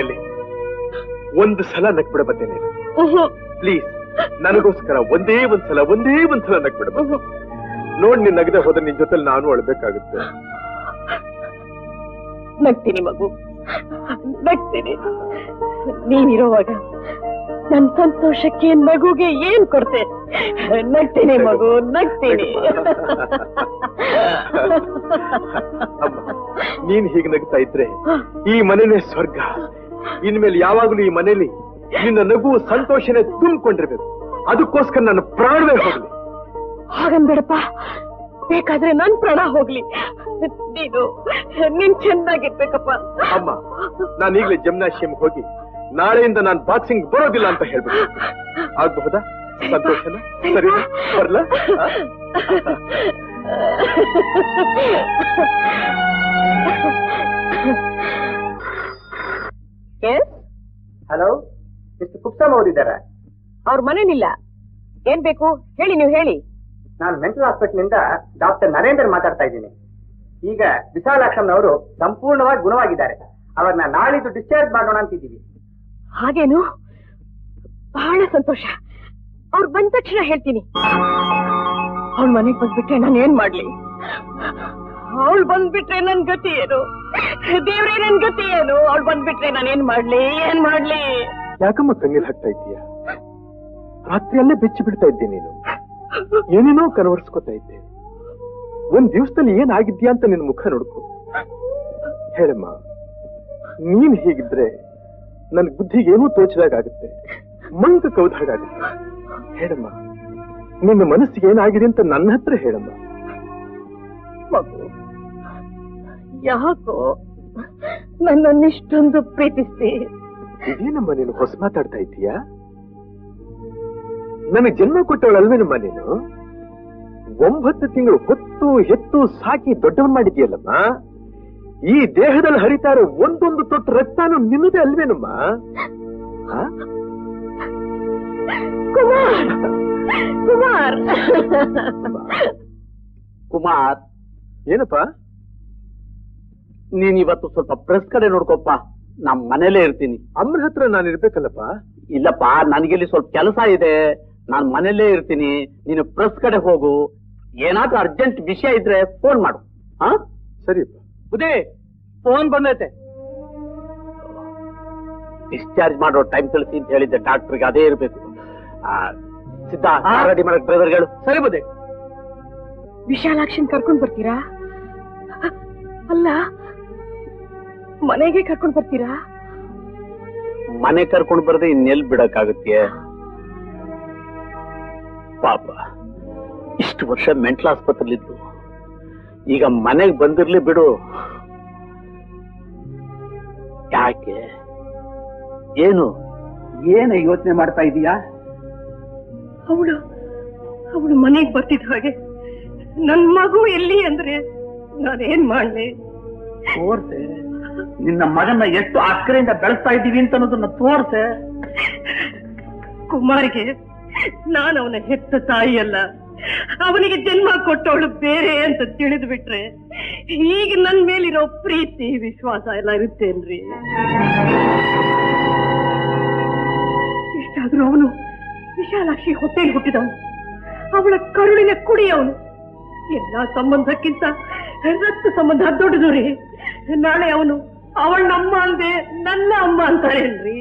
ಎಲ್ಲಿ ಒಂದು ಸಲ ನಕ್ಬಿಡಬತ್ತೆ ನೀನು ಪ್ಲೀಸ್, ನನಗೋಸ್ಕರ ಒಂದೇ ಒಂದ್ಸಲ ನಕ್ಬಿಡ. ನೋಡ್ ನೀನ್ ನಗದೆ ಹೋದ್ರೆ ನಿನ್ ಜೊತೆ ನಾನು ಅಳ್ಬೇಕಾಗುತ್ತೆ. ನಗ್ತೀನಿ ಮಗು, ನಗ್ತೀನಿ. ನೀನಿರೋವಾಗ ನನ್ ಸಂತೋಷಕ್ಕೆ ಮಗುಗೆ ಏನ್ ಕೊಡ್ತೆ? ನಗ್ತೀನಿ ಮಗು, ನಗ್ತೀನಿ. ನೀನ್ ಹೀಗೆ ನಗ್ತಾ ಇದ್ರೆ ಈ ಮನೆನೇ ಸ್ವರ್ಗ. ಇನ್ಮೇಲೆ ಯಾವಾಗ್ಲೂ ಈ ಮನೇಲಿ ನಿನ್ನ ನಗು ಸಂತೋಷನೇ ತುಂಬಿಕೊಂಡಿರ್ಬೇಕು. ಅದಕ್ಕೋಸ್ಕರ ನನ್ನ ಪ್ರಾಣವೇ ಹೋಗ್ಲಿ. ಹಾಗನ್ಬೇಡಪ್ಪ, ಬೇಕಾದ್ರೆ ನನ್ ಪ್ರಾಣ ಹೋಗ್ಲಿ. ನೀನ್ ಚೆನ್ನಾಗಿರ್ಬೇಕಪ್ಪ. ಅಮ್ಮ, ನಾನು ಈಗಲೇ ಜಿಮ್ನಾಶಿಯಂ ಹೋಗಿ ನಾಳೆಯಿಂದ ನಾನು ಬಾಕ್ಸಿಂಗ್ ಬರೋದಿಲ್ಲ ಅಂತ ಹೇಳ್ಬಿಟ್ಟು ಆಗ್ಬಹುದಾ? ಸಂತೋಷನ? ಸರಿ, ಬರ್ಲಾ? ಹಲೋ, ಮಿಸ್ಟರ್ ಕುಪ್ಸಮ್ ಅವರಿದ್ದಾರ? ಅವ್ರ ಮನೇಲಿಲ್ಲ. ಏನ್ ಬೇಕು ಹೇಳಿ, ನೀವು ಹೇಳಿ. ನಾನು ಮೆಂಟಲ್ ಹಾಸ್ಪಿಟಲ್ ಇಂದ ಡಾಕ್ಟರ್ ನರೇಂದರ್ ಮಾತಾಡ್ತಾ ಇದ್ದೀನಿ. ಈಗ ವಿಶಾಲಾಕ್ಷಮ್ನವರು ಸಂಪೂರ್ಣವಾಗಿ ಗುಣವಾಗಿದ್ದಾರೆ. ಅವ್ರನ್ನ ನಾಳಿದ್ದು ಡಿಸ್ಚಾರ್ಜ್ ಮಾಡೋಣ ಅಂತಿದ್ದೀವಿ. ಹಾಗೇನು? ಬಹಳ ಸಂತೋಷ. ಅವ್ರು ಬಂದ ತಕ್ಷಣ ಹೇಳ್ತೀನಿ. ಅವಳ ಮನೆಗ್ ಬಂದ್ಬಿಟ್ರೆ ನಾನು ಏನ್ ಮಾಡ್ಲಿ? ಅವಳು ಬಂದ್ಬಿಟ್ರೆ ನನ್ ಗತಿ ಏನು? ದೇವ್ರೇ, ನನ್ ಗತಿ ಏನು? ಅವಳು ಬಂದ್ಬಿಟ್ರೆ ನಾನು ಏನ್ ಮಾಡ್ಲಿ? ಯಾಕಮ್ಮ ಕಣ್ಣೀರ್ ಹಾಕ್ತಾ ಇದ್ದೀಯ? ರಾತ್ರಿಯಲ್ಲೇ ಬೆಚ್ಚಿ ಬಿಡ್ತಾ ಇದ್ದೆ ನೀನು. ಏನೇನೋ ಕನವರ್ಸ್ಕೊತಾ ಇದ್ದೆ. ಒಂದ್ ದಿವಸದಲ್ಲಿ ಏನಾಗಿದ್ಯಾ ಅಂತ ನಿನ್ ಮುಖ ನೋಡ್ಕೊ. ಹೇಳಮ್ಮ, ನೀನ್ ಹೀಗಿದ್ರೆ ನನ್ ಬುದ್ಧಿಗೆ ಏನೂ ತೋಚಿದಾಗುತ್ತೆ, ಮಂಕ ಕೌದಾಗುತ್ತೆ. ಹೇಳಮ್ಮ, ನಿನ್ನ ಮನಸ್ಸಿಗೆ ಏನಾಗಿದೆ ಅಂತ ನನ್ನ ಹತ್ರ ಹೇಳಮ್ಮ. ಮಗು, ಯಾಕೋ ನನ್ನನ್ನಿಷ್ಟೊಂದು ಪ್ರೀತಿಸ್ತಿ? ಇದೇನಮ್ಮ ನೀನು ಹೊಸ ಮಾತಾಡ್ತಾ ಇದ್ದೀಯಾ? ನನಗೆ ಜನ್ಮ ಕೊಟ್ಟವಳಲ್ವೇನಮ್ಮ ನೀನು? 9 ತಿಂಗಳು ಹೊತ್ತು ಹೆತ್ತು ಸಾಕಿ ದೊಡ್ಡವನ್ ಮಾಡಿದ್ಯಲ್ಲಮ್ಮ. ಈ ದೇಹದಲ್ಲಿ ಹರಿತಾ ಇರೋ ಒಂದೊಂದು ತೊಟ್ಟು ರಕ್ತಾನು ನಿನ್ನದೇ ಅಲ್ವೇನಮ್ಮ? ಕುಮಾರ್, ಏನಪ್ಪ? ನೀನ್ ಇವತ್ತು ಸ್ವಲ್ಪ ಪ್ರೆಸ್ ಕಡೆ ನೋಡ್ಕೊಪ್ಪ. ನಮ್ ಮನೇಲೇ ಇರ್ತೀನಿ. ಅಮ್ಮನ ಹತ್ರ ನಾನು ಇರ್ಬೇಕಲ್ಲಪ್ಪ? ಇಲ್ಲಪ್ಪ, ನನಗಿಲ್ಲಿ ಸ್ವಲ್ಪ ಕೆಲಸ ಇದೆ. ನಾನ್ ಮನೇಲೇ ಇರ್ತೀನಿ. ನೀನು ಪ್ರೆಸ್ ಕಡೆ ಹೋಗು. ಏನಾದ್ರೂ ಅರ್ಜೆಂಟ್ ವಿಷಯ ಇದ್ರೆ ಫೋನ್ ಮಾಡು. ಹಾ, ಸರಿಯಪ್ಪ. ಬುದೇ, ಫೋನ್ ಬಂದೈತೆ. ಡಿಸ್ಚಾರ್ಜ್ ಮಾಡೋ ಟೈಮ್ ತಿಳಿಸಿ ಅಂತ ಹೇಳಿದ್ದೆ ಡಾಕ್ಟರ್ಗೆ. ಅದೇ ಇರ್ಬೇಕು. ಸಿದ್ಧ, ರೆಡಿ ಮಾಡಕ್ ಡ್ರೈವರ್ಗಳು. ಸರಿ ಬುದೇ. ವಿಶಾಲಾಕ್ಷನ್ ಕರ್ಕೊಂಡ್ ಬರ್ತೀರಾ? ಅಲ್ಲ, ಮನೆಗೆ ಕರ್ಕೊಂಡ್ ಬರ್ತೀರಾ? ಮನೆ ಕರ್ಕೊಂಡ್ ಬರದೆ ಇನ್ನೆಲ್ ಬಿಡಕ್ಕಾಗುತ್ತೆ? ಪಾಪ, ಇಷ್ಟು ವರ್ಷ ಮೆಂಟಲ್ ಆಸ್ಪತ್ರೆಲಿದ್ದು, ಈಗ ಮನೆಗೆ ಬಂದಿರ್ಲಿ ಬಿಡು. ಯಾಕೆ? ಏನು ಯೋಚನೆ ಮಾಡ್ತಾ ಇದೀಯಾ? ಅವಳು ಮನೆಗೆ ಬರ್ತಿದ್ದ ಹಾಗೆ ನನ್ ಮಗು ಎಲ್ಲಿ ಅಂದ್ರೆ ನಾನೇನ್ ಮಾಡ್ಲಿ? ತೋರ್ಸೆ, ನಿನ್ನ ಮಗನ ಎಷ್ಟು ಅಕ್ಕರೆಯಿಂದ ಬೆಳೆಸ್ತಾ ಇದ್ದೀವಿ ಅಂತ ಅನ್ನೋದನ್ನ ತೋರ್ಸೆ. ಕುಮಾರಿಗೆ ನಾನು ಅವನ ಹೆತ್ತ ತಾಯಿ ಅಲ್ಲ, ಅವನಿಗೆ ಜನ್ಮ ಕೊಟ್ಟವಳು ಬೇರೆ ಅಂತ ತಿಳಿದು ಬಿಟ್ರೆ ಈಗ ನನ್ ಮೇಲಿರೋ ಪ್ರೀತಿ ವಿಶ್ವಾಸ ಎಲ್ಲ ಇರುತ್ತೇನ್ರಿ? ಇಷ್ಟಾದ್ರೂ ಅವನು ವಿಶಾಲಾಕ್ಷಿ ಹೊಟ್ಟೆಯಲ್ಲಿ ಹುಟ್ಟಿದವನು, ಅವಳ ಕರುಳಿನ ಕುಡಿಯವನು. ಎಲ್ಲಾ ಸಂಬಂಧಕ್ಕಿಂತ ರಕ್ತ ಸಂಬಂಧ ದೊಡ್ಡದು ರೀ. ನಾಳೆ ಅವನು ಅವಳ ಅಮ್ಮ ಅಂದೆ ನನ್ನ ಅಮ್ಮ ಅಂತಾರೇನ್ರಿ?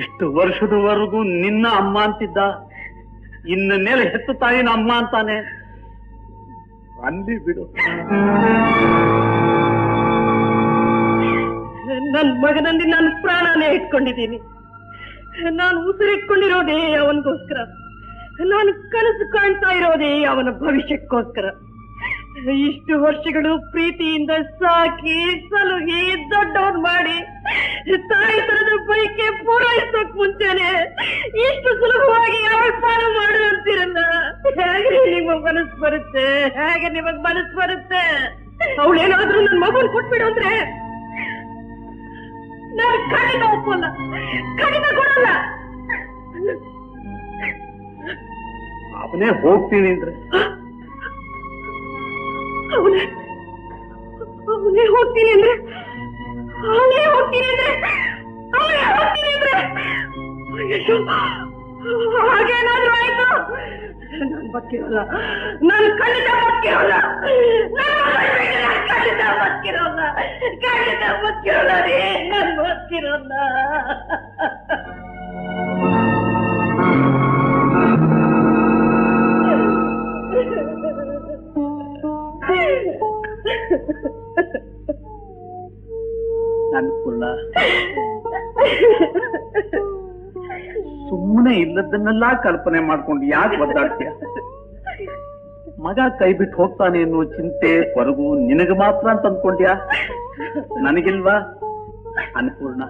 ಇಷ್ಟು ವರ್ಷದವರೆಗೂ ನಿನ್ನ ಅಮ್ಮ ಅಂತಿದ್ದ, ಇನ್ನು ಮೇಲೆ ಹೆತ್ತು ತಾಯಿನ ಅಮ್ಮ ಅಂತಾನೆ. ಅಲ್ಲಿ ಬಿಡು. ನನ್ ಮಗನಲ್ಲಿ ನಾನು ಪ್ರಾಣನೇ ಇಟ್ಕೊಂಡಿದ್ದೀನಿ. ನಾನು ಉಸಿರಿಟ್ಕೊಂಡಿರೋದೇ ಅವನಿಗೋಸ್ಕರ. ನಾನು ಕನಸು ಕಾಣ್ತಾ ಇರೋದೇ ಅವನ ಭವಿಷ್ಯಕ್ಕೋಸ್ಕರ. ಇಷ್ಟು ವರ್ಷಗಳು ಪ್ರೀತಿಯಿಂದ ಸಾಕಿ ಸಲುಹಿ ದೊಡ್ಡವನ್ ಮಾಡಿ ತಾಯಿ ತರದ ಬೈಕೆ ಪೂರೈಸೋಕ್ ಮುಂಚೆನೆ ಇಷ್ಟು ಸುಲಭವಾಗಿ ಅವಳ ಪಾಲು ಮಾಡು ಅಂತೀರಲ್ಲ. ಹೇಗೆ ನಿಮಗ್ ಮನಸ್ಸು ಬರುತ್ತೆ? ಹೇಗೆ ನಿಮಗ್ ಮನಸ್ಸು ಬರುತ್ತೆ? ಅವಳೇನಾದ್ರೂ ನನ್ ಮಗನ್ ಕೊಟ್ಬಿಡು ಅಂದ್ರೆ ನಾನು ಖಂಡಿತ ಒಪ್ಪಲ್ಲ, ಖಂಡಿತ ಕೊಡಲ್ಲ. ಅವನೇ ಹೋಗ್ತೀನಿ ಅಂದ್ರೆ ಅವನೇ ಹೋಗ್ತೀನಿ ಅಂದ್ರೆ ಅವನ ಹಾಗೇನಾದ್ರೂ ಆಯ್ತು ನಾನು ಬದುಕಿರೋಲ್ಲ, ನಾನು ಖಂಡಿತ ಬದುಕಿರೋಲ್ಲ, ಖಂಡಿತ ಬದುಕಿರೋಲ್ಲ, ಖಂಡಿತ ಬದುಕಿರೋಲ್ಲ ರೀ, ನಾನು ಬದುಕಿರೋಲ್ಲ. ಅನುಕೂಲ ಸುಮ್ಮನೆ ಇಲ್ಲದನ್ನೆಲ್ಲ ಕಲ್ಪನೆ ಮಾಡ್ಕೊಂಡು ಯಾಕೆ ಒದ್ದಾಡ್ತೀಯ? ಮಗ ಕೈ ಬಿಟ್ಟು ಹೋಗ್ತಾನೆ ಅನ್ನೋ ಚಿಂತೆ ಹೊರಗು ನಿನಗೆ ಮಾತ್ರ ಅಂತ ಅಂದ್ಕೊಂಡ್ಯಾ? ನನಗಿಲ್ವಾ? ಅನ್ನಪೂರ್ಣ,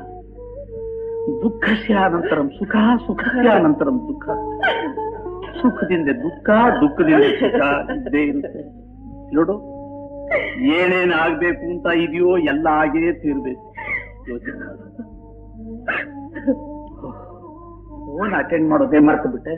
ದುಃಖಸ್ಯ ಅನಂತರಂ ಸುಖ, ಸುಖಸ್ಯ ಅನಂತರಂ ದುಃಖ, ಸುಖದಿಂದ ದುಃಖ, ದುಃಖದಿಂದ ಸುಖ ಇದ್ದೇ ಇರುತ್ತೆ. ನೋಡು, ಏನೇನ್ ಆಗ್ಬೇಕು ಅಂತ ಇದೆಯೋ ಎಲ್ಲ ಆಗೇ ತೀರ್ಬೇಕು. ಯೋಚನೆ ಫೋನ್ ಅಟೆಂಡ್ ಮಾಡೋದೇ ಮರ್ತು ಬಿಟ್ಟೆ.